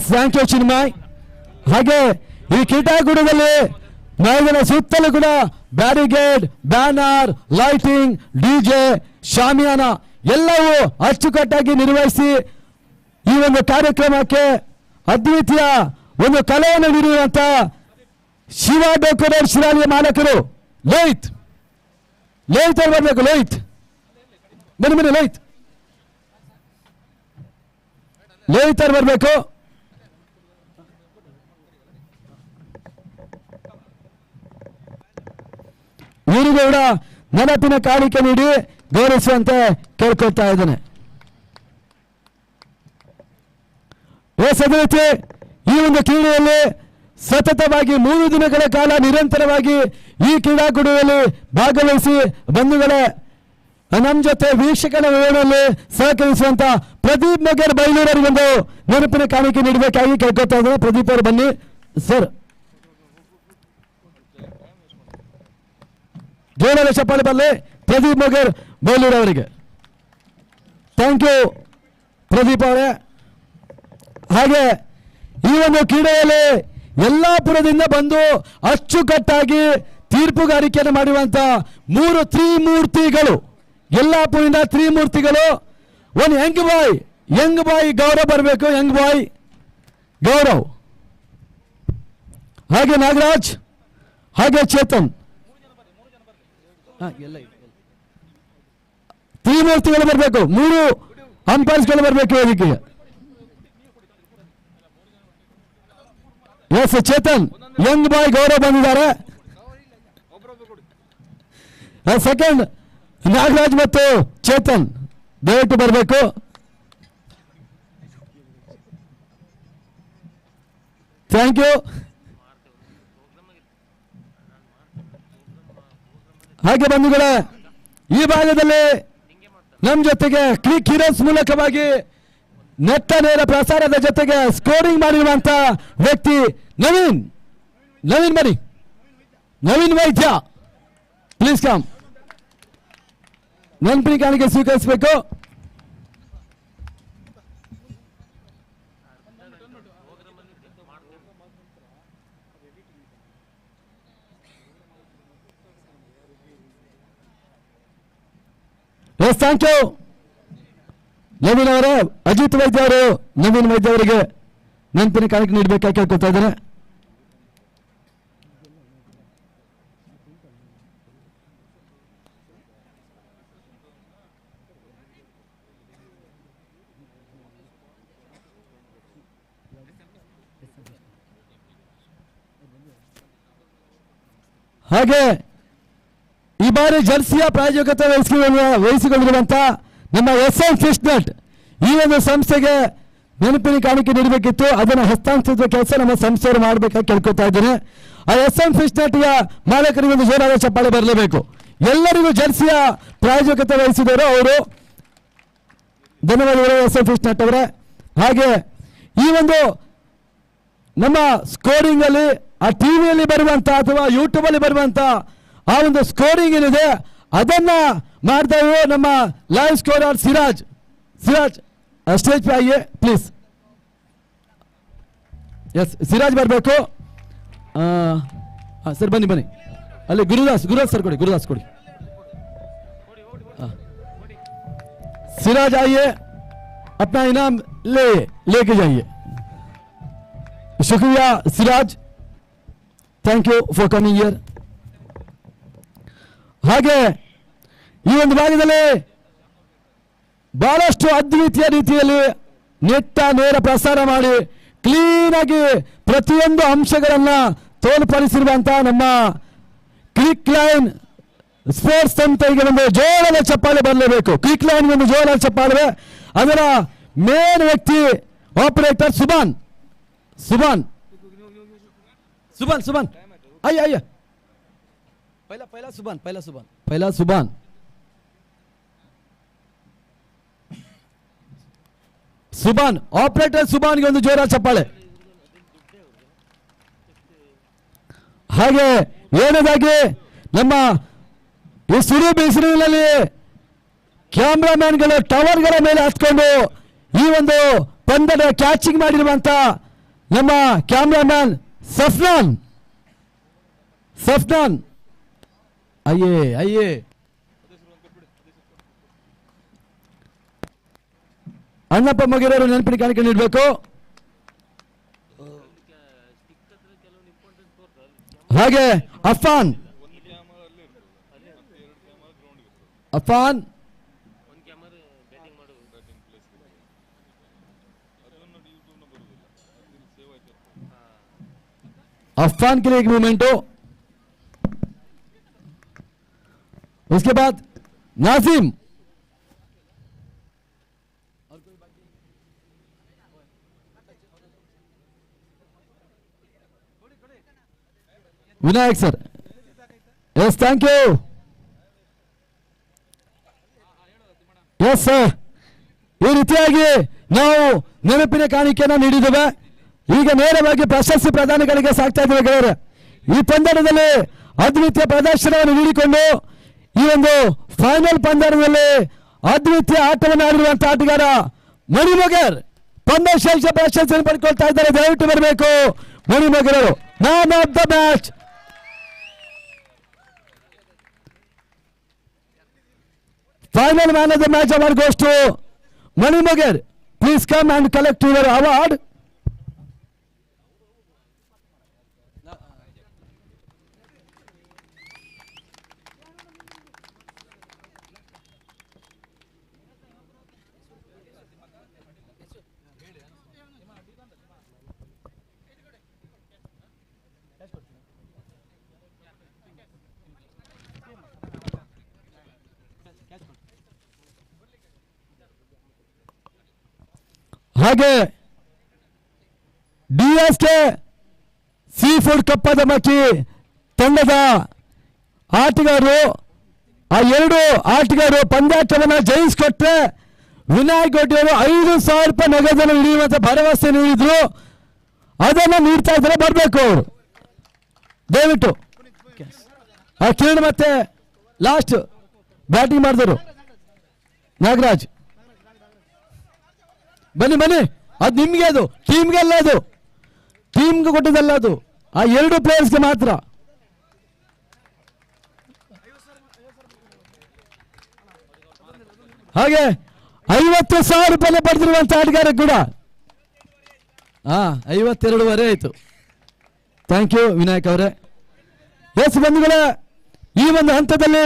Thank you Chinmay. ಹಾಗೆ ಈ ಕ್ರೀಡಾಕೂಟದಲ್ಲಿ ಮೈದಾನ ಸುತ್ತಲೂ ಕೂಡ ಬ್ಯಾರಿಗೇಡ್, ಬ್ಯಾನರ್, ಲೈಟಿಂಗ್, ಡಿಜೆ, ಶಾಮಿಯಾನ ಎಲ್ಲವೂ ಅಚ್ಚುಕಟ್ಟಾಗಿ ನಿರ್ವಹಿಸಿ ಈ ಒಂದು ಕಾರ್ಯಕ್ರಮಕ್ಕೆ ಅದ್ವಿತೀಯ ಒಂದು ಕಲೆಯನ್ನು ನೀಡುವಂತ ಶಿವ ಡೋಕೋರೇಟ್ ಶಿರಾಳಿಯ ಮಾಲಕರು ಲೋಹಿತ್ ಅವರು ಬರಬೇಕು. ಲೋಹಿತ್ ಬನ್ನಿ, ಲೋಹಿತ್ ಅವರು ಬರಬೇಕು. ಇವರಿಗೂ ಕೂಡ ನೆನಪಿನ ಕಾಣಿಕೆ ನೀಡಿ ಗೌರವಿಸುವಂತೆ ಕೇಳ್ಕೊಳ್ತಾ ಇದ್ದೇನೆ. ಅದೇ ರೀತಿ ಈ ಒಂದು ಕ್ರೀಡೆಯಲ್ಲಿ ಸತತವಾಗಿ 3 ದಿನಗಳ ಕಾಲ ನಿರಂತರವಾಗಿ ಈ ಕ್ರೀಡಾಕೂಟದಲ್ಲಿ ಭಾಗವಹಿಸಿ ಬಂಧುಗಳೇ ನಮ್ಮ ಜೊತೆ ವೀಕ್ಷಕರ ವಿವರಣೆಯಲ್ಲಿ ಸಹಕರಿಸುವಂತ ಪ್ರದೀಪ್ ಮೊಗೇರ್ ಬೈಲೂರವರಿಗೊಂದು ನೆನಪಿನ ಕಾಣಿಕೆ ನೀಡಬೇಕಾಗಿ ಕೇಳ್ಕೊಳ್ತಾ ಇದ್ದೇನೆ. ಪ್ರದೀಪ್ ಅವರು ಬನ್ನಿ ಸರ್. ಜೋರಾದ ಚಪ್ಪಾಳೆ ಬರಲಿ ಪ್ರದೀಪ್ ಮೊಗೇರ್ ಬೈಲೂರು ಅವರಿಗೆ. ಥ್ಯಾಂಕ್ ಯು ಪ್ರದೀಪ್ ಅವರೇ. ಹಾಗೆ ಈ ಒಂದು ಕ್ರೀಡೆಯಲ್ಲಿ ಯಲ್ಲಾಪುರದಿಂದ ಬಂದು ಅಚ್ಚುಕಟ್ಟಾಗಿ ತೀರ್ಪುಗಾರಿಕೆಯನ್ನು ಮಾಡುವಂತ 3 ತ್ರಿಮೂರ್ತಿಗಳು, ಯಲ್ಲಾಪುರದಿಂದ ತ್ರಿಮೂರ್ತಿಗಳು. ಒಂದು ಯಂಗ್ ಬಾಯ್ ಗೌರವ್ ಬರಬೇಕು. ಯಂಗ್ ಬಾಯ್ ಗೌರವ್, ಹಾಗೆ ನಾಗರಾಜ್, ಹಾಗೆ ಚೇತನ್. ತ್ರಿಮೂರ್ತಿಗಳು ಬರಬೇಕು. 3 ಅಂಪೈರ್ಸ್ಗಳು ಬರಬೇಕು ವೇದಿಕೆಗೆ. Yes Chetan, young boy Gaurav ಬಂದಿದ್ದಾರೆ. ಸೆಕೆಂಡ್ ನಾಗರಾಜ್ ಮತ್ತು ಚೇತನ್ ದಯವಿಟ್ಟು ಬರಬೇಕು. Thank you. ಹಾಗೆ ಬಂಧುಗಳೇ, ಈ ಭಾಗದಲ್ಲಿ ನಮ್ಮ ಜೊತೆಗೆ ಕ್ಲಿಕ್ ಹೀರೋಸ್ ಮೂಲಕವಾಗಿ ನೆಟ್ಟ ನೇರ ಪ್ರಸಾರದ ಜೊತೆಗೆ ಸ್ಕೋರಿಂಗ್ ಮಾಡಿರುವಂತ ವ್ಯಕ್ತಿ ನವೀನ್ ಬನ್ನಿ. ನವೀನ್ ವೈದ್ಯ ಪ್ಲೀಸ್ ಕಮ್. ನೆನಪಿನ ಕಾಣಿಕೆ ಸ್ವೀಕರಿಸಬೇಕು. ಎಸ್, ಥ್ಯಾಂಕ್ ಯು ನವೀನ್ ಅವರೇ. ಅಜಿತ್ ವೈದ್ಯ ಅವರು ನವೀನ್ ವೈದ್ಯ ಅವರಿಗೆ ನೆನಪಿನ ಕಾಣಿಕೆ ನೀಡಬೇಕಾಗಿ ಕೇಳ್ಕೊತಾ ಇದ್ದಾರೆ. ಹಾಗೆ ಈ ಬಾರಿ ಜರ್ಸಿಯ ಪ್ರಾಯೋಜಕತೆ ವಹಿಸಿಕೊಂಡಿರುವಂತ ನಮ್ಮ SM ಫಿಶ್ ನೆಟ್ ಈ ಒಂದು ಸಂಸ್ಥೆಗೆ ನೆನಪಿನ ಕಾಣಿಕೆ ನೀಡಬೇಕಿತ್ತು. ಅದನ್ನು ಹಸ್ತಾಂತರಿಸುವ ಕೆಲಸ ನಮ್ಮ ಸಂಸ್ಥೆಯವರು ಮಾಡಬೇಕಾಗಿ ಕೇಳ್ಕೊತಾ ಇದ್ದೇನೆ. ಆ SM ಫಿಶ್ ನೆಟ್ಯ ಮಾಲಕರಿಗೆ ಒಂದು ಜೋರಾದ ಚಪ್ಪಾಳೆ ಬರಲೇಬೇಕು. ಎಲ್ಲರಿಗೂ ಜರ್ಸಿಯ ಪ್ರಾಯೋಜಕತೆ ವಹಿಸಿದವರು ಅವರು. ಧನ್ಯವಾದಗಳು SM ಫಿಶ್ ನೆಟ್ ಅವರೇ. ಹಾಗೆ ಈ ಒಂದು ನಮ್ಮ ಸ್ಕೋರಿಂಗ್ ಅಲ್ಲಿ ಆ ಟಿವಿಯಲ್ಲಿ ಬರುವಂತ ಅಥವಾ ಯೂಟ್ಯೂಬ್ ಅಲ್ಲಿ ಬರುವಂತ ಆ ಒಂದು ಸ್ಕೋರಿಂಗ್ ಏನಿದೆ ಅದನ್ನ ಮಾಡ್ತಾ ಇರೋ ನಮ್ಮ ಲೈವ್ ಸ್ಕೋರರ್ ಸಿರಾಜ್ ಸ್ಟೇಜ್ पे आइए ಪ್ಲೀಸ್. ಎಸ್, ಸಿರಾಜ್ ಬರಬೇಕು. ಸರ್ ಬನ್ನಿ. ಅಲ್ಲಿ ಗುರುದಾಸ್ ಸರ್ ಕೊಡಿ. सिराज आइए, अपना इनाम लेके जाइए. शुक्रिया Siraj, thank you for coming here. ಹಾಗೆ ಈ ಒಂದು ಭಾಗದಲ್ಲಿ ಬಹಳಷ್ಟು ಅದ್ವಿತೀಯ ರೀತಿಯಲ್ಲಿ ನೆಟ್ಟ ನೇರ ಪ್ರಸಾರ ಮಾಡಿ ಕ್ಲೀನ್ ಆಗಿ ಪ್ರತಿಯೊಂದು ಅಂಶಗಳನ್ನ ತೋರ್ಪಡಿಸಿರುವಂತಹ ನಮ್ಮ ಕ್ಲಿಕ್ ಲೈನ್ ಸ್ಪೋರ್ಟ್ಸ್ ಸಂಸ್ಥೆಗೆ ಒಂದು ಜೋರಾದ ಚಪ್ಪಾಳೆ ಬರಲೇಬೇಕು. ಕ್ಲಿಕ್ ಲೈನ್ ಒಂದು ಜೋರಾದ ಚಪ್ಪಾಳೆ. ಅದರ ಮೇನ್ ವ್ಯಕ್ತಿ ಆಪರೇಟರ್ ಸುಬಾನ್. आइए पहला सुबान ಆಪರೇಟರ್ ಸುಬಾನ್ಗೆ ಒಂದು ಜೋರ ಚಪ್ಪಾಳೆ. ಹಾಗೆ ಏನದಾಗಿ ನಮ್ಮ ಈ ಸುರು ಬಿಸಿಲಿನಲ್ಲಿ ಕ್ಯಾಮ್ರಾಮ್ಯಾನ್ಗಳು ಟವರ್ಗಳ ಮೇಲೆ ಹತ್ಕೊಂಡು ಈ ಒಂದು ಪಂದ್ಯದ ಕ್ಯಾಚಿಂಗ್ ಮಾಡಿರುವಂತ ನಮ್ಮ ಕ್ಯಾಮ್ರಾಮ್ಯಾನ್ ಸಫ್ನಾನ್ आइए ಅಣ್ಣಪ್ಪ ಮಗಿರವರು ನೆನಪಿನ ಕಾಣಿಕೆ ನೀಡಬೇಕು. ಹಾಗೆ ಅಫಾನ್ के लिए एक मूवमेंट हो. उसके बाद Nazim, Vinayak sir. Yes, thank you. Yes sir, ಈ ರೀತಿಯಾಗಿ ನಾವು ನೆನಪಿನ ಕಾಣಿಕೆಯನ್ನು ನೀಡಿದ್ದೇವೆ. ಈಗ ನೇರವಾಗಿ ಪ್ರಶಸ್ತಿ ಪ್ರದಾನಗಳಿಗೆ ಸಾಗ್ತಾ ಇದ್ದೇವೆ ಗೆಳೆಯರೆ. ಈ ಪಂದ್ಯದಲ್ಲಿ ಅದ್ವಿತೀಯ ಪ್ರದರ್ಶನವನ್ನು ನೀಡಿಕೊಂಡು ಈ ಒಂದು ಫೈನಲ್ ಪಂದ್ಯದಲ್ಲಿ ಅದ್ವಿತೀಯ ಆಟವನ್ನು ಆಡಿರುವಂತಹ ಆಟಗಾರ ಮಣಿಮಗರ್ ಪಂದ್ಯ ಶ್ರೇಷ್ಠ ಪ್ರಶಸ್ತಿಯನ್ನು ಪಡ್ಕೊಳ್ತಾ ಇದ್ದಾರೆ. ದಯವಿಟ್ಟು ಬರಬೇಕು ಮಣಿಮಗರರು. Man of the match final man of the match award goes to Manimagar. Please come and collect your award. ಹಾಗೆ DSK ಸೀ ಫುಡ್ ಕಪ್ಪದ ಮಕ್ಕಿ ತಂಡದ ಆಟಗಾರರು ಆ 2 ಆಟಗಾರರು ಪಂದ್ಯಾಟವನ್ನು ಜಯಿಸಿಕೊಟ್ಟರೆ ವಿನಾಯಕ್ ಗೋಟಿ ಅವರು 5,000 ರೂಪಾಯಿ ನಗದನ್ನು ಹಿಡಿಯುವಂತ ಭರವಸೆ ನೀಡಿದ್ರು. ಅದನ್ನು ನೀಡ್ತಾ ಇದ್ದಾರೆ, ಬರಬೇಕು ಅವರು ದಯವಿಟ್ಟು. ಆ ಕಿರಣ್ ಮತ್ತೆ ಲಾಸ್ಟ್ ಬ್ಯಾಟಿಂಗ್ ಮಾಡಿದ್ರು ನಾಗರಾಜ್. ಬನ್ನಿ, ಅದು ನಿಮ್ಗೆ, ಅದು ಟೀಮ್ಗೆಲ್ಲ, ಅದು ಟೀಮ್ಗೆ ಕೊಟ್ಟದಲ್ಲ, ಅದು ಆ 2 ಪ್ಲೇಯರ್ಸ್ಗೆ ಮಾತ್ರ. ಹಾಗೆ 50,000 ರೂಪಾಯಿ ಪಡೆದಿರುವಂತ ಆಟಗಾರ ಕೂಡ 52 ಆಯ್ತು. ಥ್ಯಾಂಕ್ ಯು ವಿನಾಯಕ್ ಅವರೇ. ಎಸ್ ಬಂಧುಗಳೇ, ಈ ಒಂದು ಹಂತದಲ್ಲಿ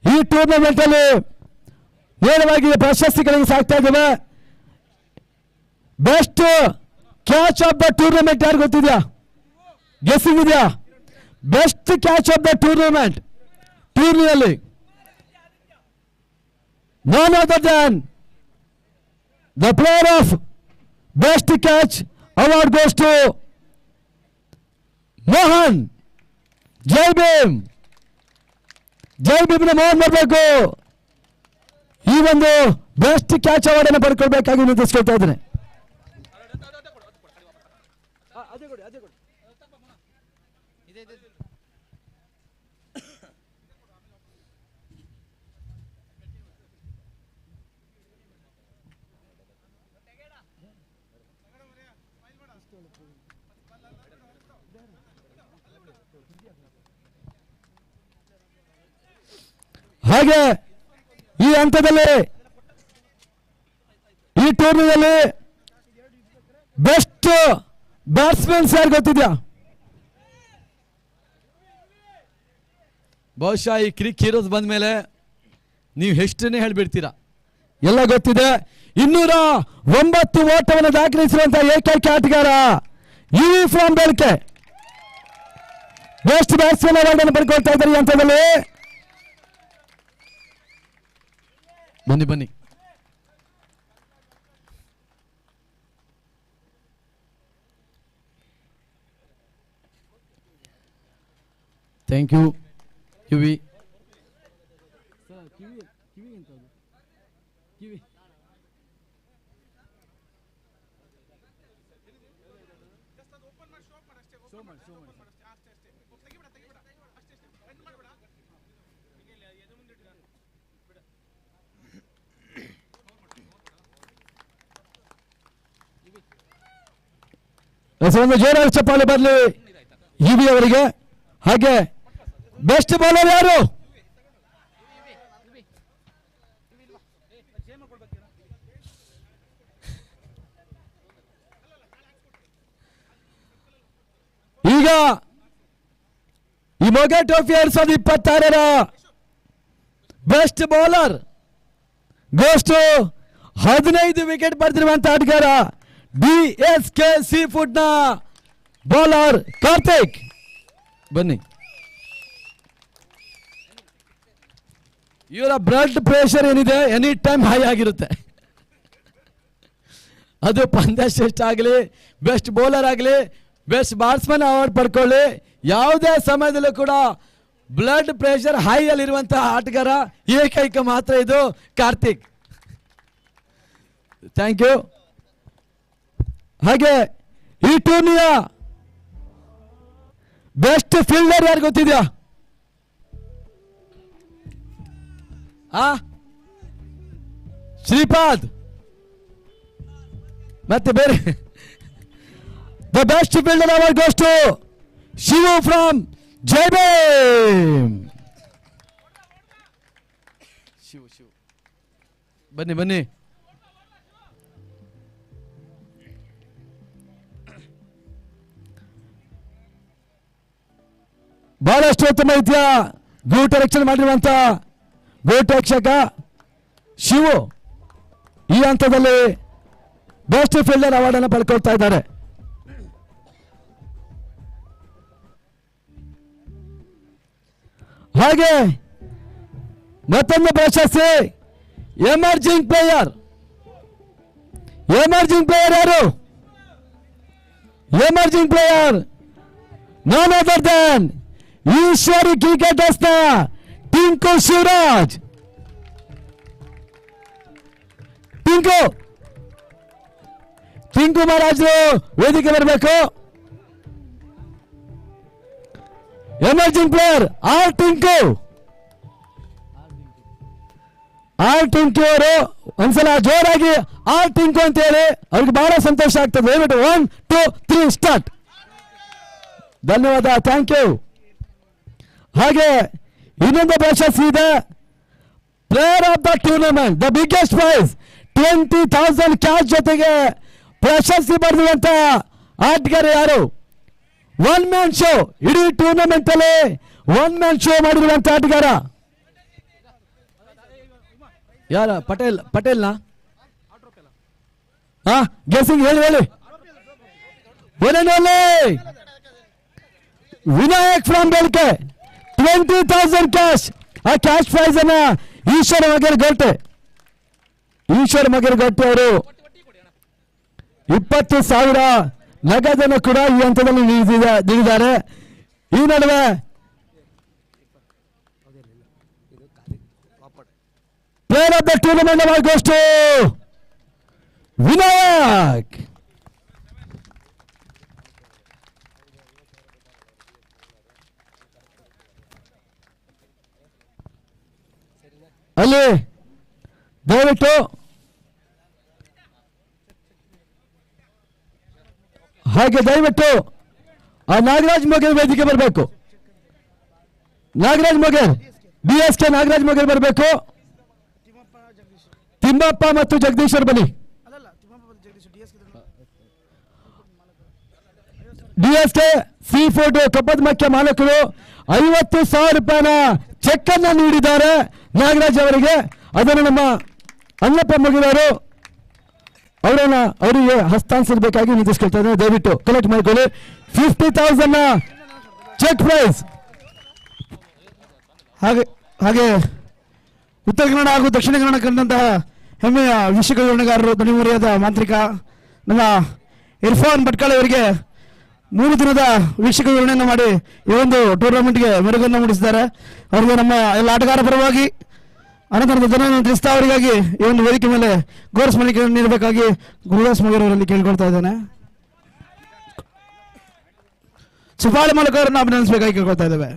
ಈ ಟೂರ್ನಮೆಂಟ್ ಅಲ್ಲಿ ನೇರವಾಗಿ ಪ್ರಶಸ್ತಿಗಳಿಗೆ ಸಾಕ್ತಾ ಇದ್ದೇವೆ. Best catch of the tournament ಯಾರು ಗೊತ್ತಿದ್ಯಾ? ಗೆಸ್ಸಿಂಗ್ ಇದೆಯಾ? ಬೆಸ್ಟ್ ಕ್ಯಾಚ್ ಆಫ್ ದ ಟೂರ್ನಿಯಲ್ಲಿ none other than the player of best catch award goes to Mohan. Jai Bhim Mohan ಬರಬೇಕು. ಈ ಒಂದು ಬೆಸ್ಟ್ ಕ್ಯಾಚ್ ಅವಾರ್ಡ್ ಅನ್ನು ಪಡ್ಕೊಳ್ಬೇಕಾಗಿ ನಿರ್ದೇಶಿಸ್ಕೊಳ್ತಾ ಇದ್ದೇನೆ. ಹಾಗೆ ಈ ಹಂತದಲ್ಲಿ ಈ ಟೂರ್ನಿಯಲ್ಲಿ ಬೆಸ್ಟ್ ಬ್ಯಾಟ್ಸ್ಮನ್ಸ್ ಯಾರು ಗೊತ್ತಿದ್ಯಾ? ಬಹುಶಃ ಈ ಕ್ರಿಕ್ ಹೀರೋಸ್ ಬಂದ ಮೇಲೆ ನೀವು ಎಷ್ಟನ್ನೇ ಹೇಳ್ಬಿಡ್ತೀರಾ, ಎಲ್ಲ ಗೊತ್ತಿದೆ. 209 ಓಟವನ್ನು ದಾಖಲಿಸಿರುವಂತಹ ಏಕೈಕ ಆಟಗಾರ Yuvi from Belake best batsman award ಅನ್ನು ಪಡ್ಕೊಳ್ತಾ ಇದ್ದಾರೆ ಈ ಹಂತದಲ್ಲಿ. ಬನ್ನಿ. Thank you Yuvi. ಒಂದು ಜೋರಾಗಿ ಚಪ್ಪಾಳೆ ಬರಲಿ ಯುವಿ ಅವರಿಗೆ. ಹಾಗೆ ಬೆಸ್ಟ್ ಬೌಲರ್ ಯಾರು? ಈಗ ಈ Moge trophy 2026 best bowler goes to 15 wicket ಪಡೆದಿರುವಂತಹ ಆಟಗಾರ DSK ಸೀ ಫುಡ್ ನ ಬೌಲರ್ ಕಾರ್ತಿಕ್. ಬನ್ನಿ. ಇವರ ಬ್ಲಡ್ ಪ್ರೆಷರ್ ಏನಿದೆ ಎನಿ ಟೈಮ್ ಹೈ ಆಗಿರುತ್ತೆ. ಅದು ಪಂದ್ಯ ಶ್ರೇಷ್ಠ ಆಗಲಿ, ಬೆಸ್ಟ್ ಬೌಲರ್ ಆಗಲಿ, ಬೆಸ್ಟ್ ಬ್ಯಾಟ್ಸ್ಮನ್ ಅವಾರ್ಡ್ ಪಡ್ಕೊಳ್ಳಿ, ಯಾವುದೇ ಸಮಯದಲ್ಲೂ ಕೂಡ ಬ್ಲಡ್ ಪ್ರೆಷರ್ ಹೈ ಅಲ್ಲಿರುವಂತಹ ಆಟಗಾರ ಏಕೈಕ ಮಾತ್ರ ಇದು ಕಾರ್ತಿಕ್. Thank you. ಹಾಗೆ ಈ ಟೂರ್ನಿಯ ಬೆಸ್ಟ್ ಫೀಲ್ಡರ್ ಯಾರು ಗೊತ್ತಿದ್ಯಾ? ಶ್ರೀಪಾದ್. ಮತ್ತೆ ಬೇರೆ the best fielder award goes to Shivu from Jai Bhim. Shivu ಬನ್ನಿ. ಬಹಳಷ್ಟು ಉತ್ತಮ ರೀತಿಯ ಗೂಟ ರಕ್ಷಣೆ ಮಾಡಿರುವಂತ ಗೋಟರಕ್ಷಕ ಶಿವು ಈ ಹಂತದಲ್ಲಿ ಬೆಸ್ಟ್ ಫೀಲ್ಡರ್ ಅವಾರ್ಡ್ ಅನ್ನು ಪಡ್ಕೊಳ್ತಾ ಇದ್ದಾರೆ. ಹಾಗೆ ಮತ್ತೊಂದು ಪ್ರಶಸ್ತಿ ಎಮರ್ಜಿಂಗ್ ಪ್ಲೇಯರ್ ಎಮರ್ಜಿಂಗ್ ಪ್ಲೇಯರ್ ಯಾರು? Emerging player none other than Eshwari cricketers ನ ಟಿಂಕು ಶಿವರಾಜ್. ಟಿಂಕು ಮಹಾರಾಜರು ವೇದಿಕೆ ಬರಬೇಕು. ಎಮರ್ಜಿಂಗ್ ಪ್ಲೇಯರ್ ಆರ್ ಟಿಂಕು ಅವರು ಒಂದ್ಸಲ ಜೋರಾಗಿ ಆರ್ ಟಿಂಕು ಅಂತ ಹೇಳಿ ಅವ್ರಿಗೆ ಬಹಳ ಸಂತೋಷ ಆಗ್ತದೆ. ದಯವಿಟ್ಟು 1 2 3 ಸ್ಟಾರ್ಟ್. ಧನ್ಯವಾದ, ಥ್ಯಾಂಕ್ ಯು. ಹಾಗೆ ಇನ್ನೊಂದು ಪ್ರಶಸ್ತಿ ಇದೆ, player of the tournament, the biggest prize 20,000 cash ಜೊತೆಗೆ ಪ್ರಶಸ್ತಿ ಪಡೆದಿರುವಂತ ಆಟಗಾರ ಯಾರು? 1 ಮ್ಯಾನ್ ಶೋ, ಇಡೀ ಟೂರ್ನಮೆಂಟ್ ಅಲ್ಲಿ 1 ಮ್ಯಾನ್ ಶೋ ಮಾಡಿರುವಂತ ಆಟಗಾರ ಯಾರ? ಪಟೇಲ್ನಾ? ಗೆಸಿಂಗ್ ಹೇಳಿ. Vinayak from Belke 20,000 cash. ಆ ಕ್ಯಾಶ್ ಪ್ರೈಸ್ ಅನ್ನ ಈಶ್ವರ ಮಗೇರಗಟ್ಟೆ ಅವರು 20,000 ನಗದನ್ನು ಕೂಡ ಈ ಹಂತದಲ್ಲಿ ನೀಡಿದ್ದಾರೆ. ಈ ನಡುವೆ player of the tournament goes to Vinayak. ಅಲ್ಲಿ ದಯವಿಟ್ಟು ಆ ನಾಗರಾಜ್ ಮೊಗೇರ್ ವೇದಿಕೆ ಬರಬೇಕು. ನಾಗರಾಜ್ ಮೊಗೇರ್, BSK ನಾಗರಾಜ್ ಮೊಗೇರ್ ಬರಬೇಕು. ತಿಮ್ಮಪ್ಪ ಮತ್ತು ಜಗದೀಶ್ವರ್ ಬನ್ನಿ. DSK ಸೀ ಫುಡ್ ಕಬ್ಬದ ಮಕ್ಕೆ ಮಾಲಕರು 50,000 ರೂಪಾಯಿನ ಚೆಕ್ ಅನ್ನ ನೀಡಿದ್ದಾರೆ ನಾಗರಾಜ್ ಅವರಿಗೆ. ಅದನ್ನು ನಮ್ಮ ಅಣ್ಣಪ್ಪ ಮೊಗೇರವರು ಅವರಿಗೆ ಹಸ್ತಾಂತರಿಸಬೇಕಾಗಿ ನಿರ್ದೇಶಿಸ್ಕೊಳ್ತಾ ಇದ್ದಾರೆ. ದಯವಿಟ್ಟು ಕಲೆಕ್ಟ್ ಮಾಡಿಕೊಳ್ಳಿ. 50,000 ಚೆಕ್ ಪ್ರೈಸ್. ಹಾಗೆ ಉತ್ತರ ಕನ್ನಡ ಹಾಗೂ ದಕ್ಷಿಣ ಕನ್ನಡ ಕಂಡಂತಹ ಹೆಮ್ಮೆಯ ವೀಕ್ಷಕ ವಿವರಣೆಗಾರರು, ಧ್ವನಿಮುರಿಯಾದ ಮಾಂತ್ರಿಕ ನಮ್ಮ ಇರ್ಫಾನ್ ಭಟ್ಕಳ ಅವರಿಗೆ 3 ದಿನದ ವೀಕ್ಷಕ ವಿವರಣೆಯನ್ನು ಮಾಡಿ ಈ ಒಂದು ಟೂರ್ನಮೆಂಟ್ಗೆ ಮೆರುಗನ್ನು ಮೂಡಿಸಿದ್ದಾರೆ. ಅವರಿಗೆ ನಮ್ಮ ಎಲ್ಲ ಆಟಗಾರ ಪರವಾಗಿ ಅನಂತರದ ಜನರನ್ನು ತಿಳಿಸ್ತಾ ಅವರಿಗಾಗಿ ಈ ಒಂದು ವೇದಿಕೆ ಮೇಲೆ ಗೌರವ ಸ್ಮರಣೆ ನೀಡಬೇಕಾಗಿ ಗುರುದಾಸ್ ಮೊಗೇರ್ ಅವರಲ್ಲಿ ಕೇಳ್ಕೊಳ್ತಾ ಇದ್ದೇನೆ. ಸುಪಾಳಿ ಮೂಲಕ ಅವರನ್ನು ಅಭಿನಂದಿಸಬೇಕಾಗಿ ಕೇಳ್ಕೊಳ್ತಾ ಇದ್ದೇವೆ.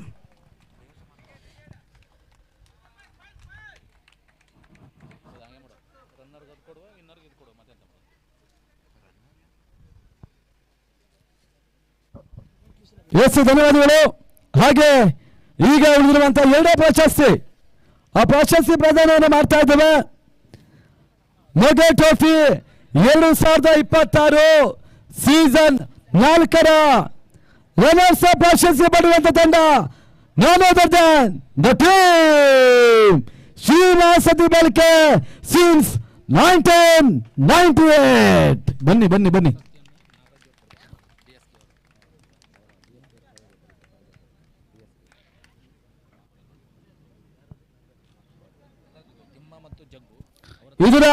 ಧನ್ಯವಾದಗಳು. ಹಾಗೆ ಈಗ ಉಳಿದಿರುವಂತಹ 2 ಪ್ರಶಸ್ತಿ, ಆ ಪ್ರಶಸ್ತಿ ಪ್ರದಾನವನ್ನು ಮಾಡ್ತಾ ಇದ್ದೇವೆ. ಮೊಗೆ ಟ್ರೋಫಿ 2026 ಸೀಸನ್ 4ರ ರನ್ನರ್ಸ್ ಅಪ್ ಪ್ರಶಸ್ತಿ ಪಡೆಯುವಂತ ತಂಡ none other than the team ಶ್ರೀನಿವಾಸತಿ ಬೆಳ್ಕೆ ಸಿನ್ಸ್ 1998. ಬನ್ನಿ. ಇದರ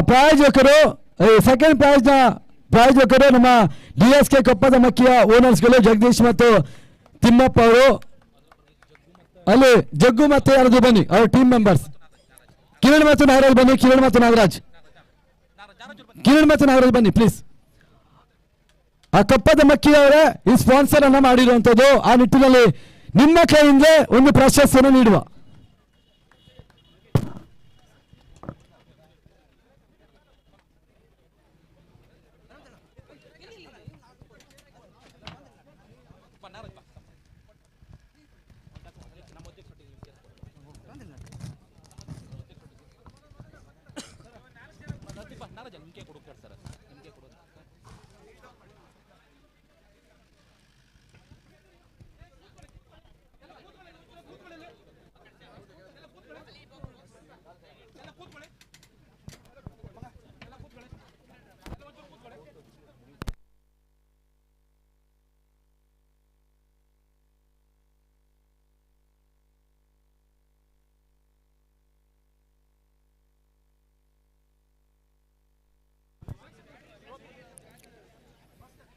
ಪ್ರಾಯೋಜಕರು, ಸೆಕೆಂಡ್ ಪ್ರಾಯೋಜಕರು ನಮ್ಮ DSK ಕೊಪ್ಪದ ಮಕ್ಕಿಯ ಓನರ್ಸ್ಗಳು ಜಗದೀಶ್ ಮತ್ತು ತಿಮ್ಮಪ್ಪ ಅವರು. ಅಲ್ಲಿ ಜಗ್ಗು ಮತ್ತೆ ಯಾರದು ಬನ್ನಿ, ಅವ್ರ ಟೀಮ್ ಮೆಂಬರ್ಸ್. ಕಿರಣ್ ಮತ್ತು ನಾಗರಾಜ್ ಬನ್ನಿ. ಕಿರಣ್ ಮತ್ತು ನಾಗರಾಜ್ ಬನ್ನಿ ಪ್ಲೀಸ್. ಆ ಕಪ್ಪದ ಮಕ್ಕಿಯವರೇ ಈ ಸ್ಪಾನ್ಸರ್ ಅನ್ನ ಮಾಡಿರುವಂತದ್ದು. ಆ ನಿಟ್ಟಿನಲ್ಲಿ ನಿಮ್ಮ ಕೈಯಿಂದ ಒಂದು ಪ್ರಶಸ್ತಿಯನ್ನು ನೀಡುವ.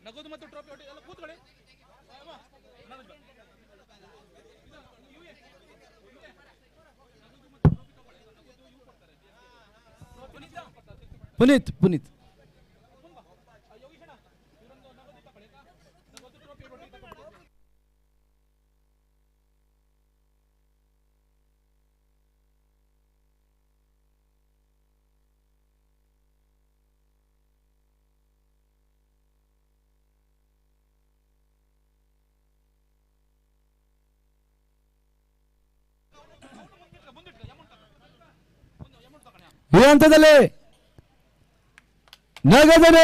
ನಗದು ಮತ್ತು ಟ್ರೋಫಿ ಎಲ್ಲ ಕೂತ್ಕೊಳ್ಳಿ. ಪುನೀತ್ ಈ ಹಂತದಲ್ಲಿ ನಗದಿನ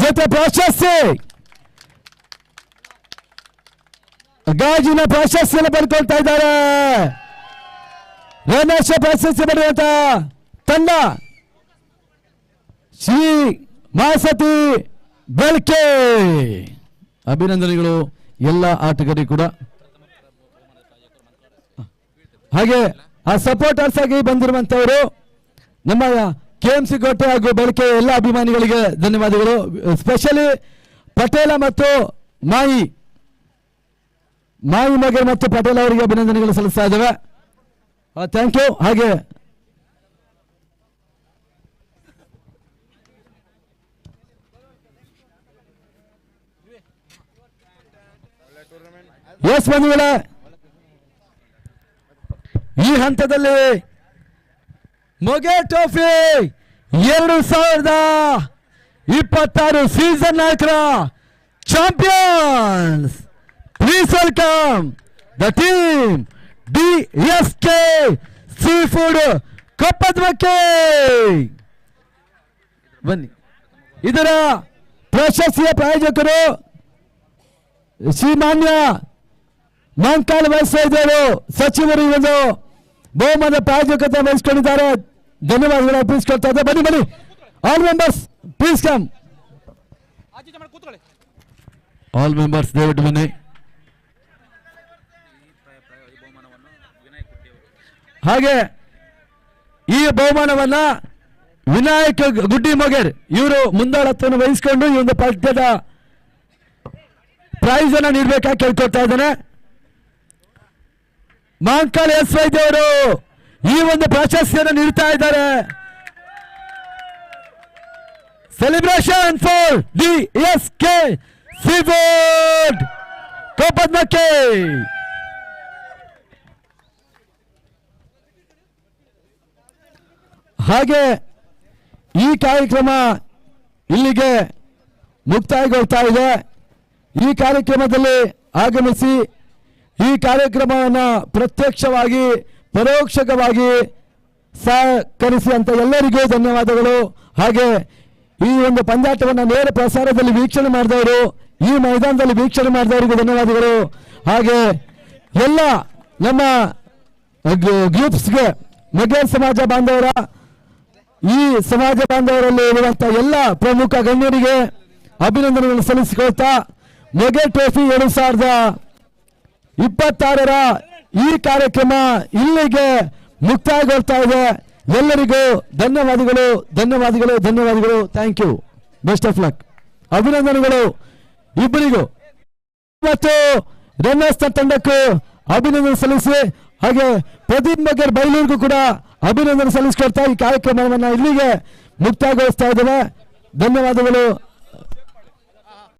ಜೊತೆ ಪ್ರಶಸ್ತಿ, ಗಾಜಿನ ಪ್ರಶಸ್ತಿಯನ್ನು ಪಡ್ಕೊಳ್ತಾ ಇದ್ದಾರೆ. ರಮೇಶ ಪ್ರಶಸ್ತಿ ಪಡೆಯುವಂತ ತಂಡ ಶ್ರೀ ಮಾಸತಿ ಬೆಳ್ಕೆ. ಅಭಿನಂದನೆಗಳು ಎಲ್ಲ ಆಟಗಾರರಿಗೆ ಕೂಡ. ಹಾಗೆ ಆ ಸಪೋರ್ಟರ್ಸ್ ಆಗಿ ಬಂದಿರುವಂತವರು ನಮ್ಮ KMC ಕೋಟೆ ಹಾಗೂ ಬೆಳಕೆ ಎಲ್ಲ ಅಭಿಮಾನಿಗಳಿಗೆ ಧನ್ಯವಾದಗಳು. ಸ್ಪೆಷಲಿ ಪಟೇಲ ಮತ್ತು ಮಾಯಿ ಮಗರ್ ಮತ್ತು ಪಟೇಲ್ ಅವರಿಗೆ ಅಭಿನಂದನೆಗಳು ಸಲ್ಲಿಸ್ತಾ ಇದ್ದೇವೆ. Thank you. ಹಾಗೆ ಎಸ್ ಬಂಧುಗಳೇ, ಈ ಹಂತದಲ್ಲಿ ಮೊಗೆ ಟ್ರೋಫಿ 2026 ಸೀಸನ್ ನಾಯಕರ champions. Please welcome the team DSK seafood ಕೊಪ್ಪದ್ಮಕ್ಕೆ. ಬನ್ನಿ. ಇದರ ಪ್ರಶಸ್ತಿಯ ಪ್ರಾಯೋಜಕರು ಶ್ರೀಮಾನ್ಯ ಮಂಕಾಳ ವಹಿಸಿದರು ಸಚಿವರು ಈ ಒಂದು ಬಹುಮಾನ ಪ್ರಾಯೋಜಕತೆ ವಹಿಸಿಕೊಂಡಿದ್ದಾರೆ. ಧನ್ಯವಾದಗಳು ಅರ್ಪಿಸಿಕೊಳ್ತಾ ಇದ್ದಾರೆ. ಬನ್ನಿ all members please come. All members ದಯವಿಟ್ಟು ಬನ್ನಿ. ಹಾಗೆ ಈ ಬಹುಮಾನವನ್ನ ವಿನಾಯಕ ಗುಡ್ಡಿ ಮೊಗೇರ್ ಇವರು ಮುಂದಾಳತ್ವವನ್ನು ವಹಿಸಿಕೊಂಡು ಈ ಒಂದು ಪದ್ಯದ ಪ್ರೈಸ್ ಅನ್ನ ನೀಡಬೇಕಾಗಿ ಕೇಳ್ಕೊಳ್ತಾ ಇದ್ದಾನೆ. ಮಾಂಕಾಳ ಎಸ್ ವೈದ್ಯವರು ಈ ಒಂದು ಪ್ರಶಸ್ತಿಯನ್ನು ನೀಡ್ತಾ ಇದ್ದಾರೆ. ಸೆಲೆಬ್ರೇಷನ್ ಫಾರ್ DSK ಸೀಫುಡ್ ಕೊಪ್ಪದ್ಮಕ್ಕೆ. ಹಾಗೆ ಈ ಕಾರ್ಯಕ್ರಮ ಇಲ್ಲಿಗೆ ಮುಕ್ತಾಯಗೊಳ್ತಾ ಇದೆ. ಈ ಕಾರ್ಯಕ್ರಮದಲ್ಲಿ ಆಗಮಿಸಿ ಈ ಕಾರ್ಯಕ್ರಮವನ್ನು ಪ್ರತ್ಯಕ್ಷವಾಗಿ ಪರೋಕ್ಷವಾಗಿ ಸಹಕರಿಸಿ ಅಂತ ಎಲ್ಲರಿಗೂ ಧನ್ಯವಾದಗಳು. ಹಾಗೆ ಈ ಒಂದು ಪಂದ್ಯಾಟವನ್ನು ನೇರ ಪ್ರಸಾರದಲ್ಲಿ ವೀಕ್ಷಣೆ ಮಾಡಿದವರು, ಈ ಮೈದಾನದಲ್ಲಿ ವೀಕ್ಷಣೆ ಮಾಡಿದವರಿಗೂ ಧನ್ಯವಾದಗಳು. ಹಾಗೆ ಎಲ್ಲ ನಮ್ಮ ಗ್ರೂಪ್ಸ್ಗೆ ಮಗೇರ್ ಸಮಾಜ ಬಾಂಧವರ ಈ ಸಮಾಜ ಬಾಂಧವರಲ್ಲಿ ಇರುವಂತಹ ಎಲ್ಲ ಪ್ರಮುಖ ಗಣ್ಯರಿಗೆ ಅಭಿನಂದನೆಗಳನ್ನು ಸಲ್ಲಿಸಿಕೊಳ್ತಾ ಮಗೇರ್ ಟ್ರೋಫಿ 2026 ಈ ಕಾರ್ಯಕ್ರಮ ಇಲ್ಲಿಗೆ ಮುಕ್ತಾಯಗೊಳ್ತಾ ಇದೆ. ಎಲ್ಲರಿಗೂ ಧನ್ಯವಾದಗಳು. Thank you. Best of luck. ಅಭಿನಂದನೆಗಳು ಇಬ್ಬರಿಗೂ ಮತ್ತು ರನ್ನರ್ಸ್ ತಂಡಕ್ಕೂ ಅಭಿನಂದನೆ ಸಲ್ಲಿಸಿ ಹಾಗೆ ಪ್ರದೀಪ್ ಮಗೇರ್ ಬೈಲೂರಿಗೂ ಕೂಡ ಅಭಿನಂದನೆ ಸಲ್ಲಿಸಿಕೊಡ್ತಾ ಈ ಕಾರ್ಯಕ್ರಮವನ್ನು ಇಲ್ಲಿಗೆ ಮುಕ್ತಾಯಗೊಳಿಸ್ತಾ ಇದ್ದೇವೆ. ಧನ್ಯವಾದಗಳು.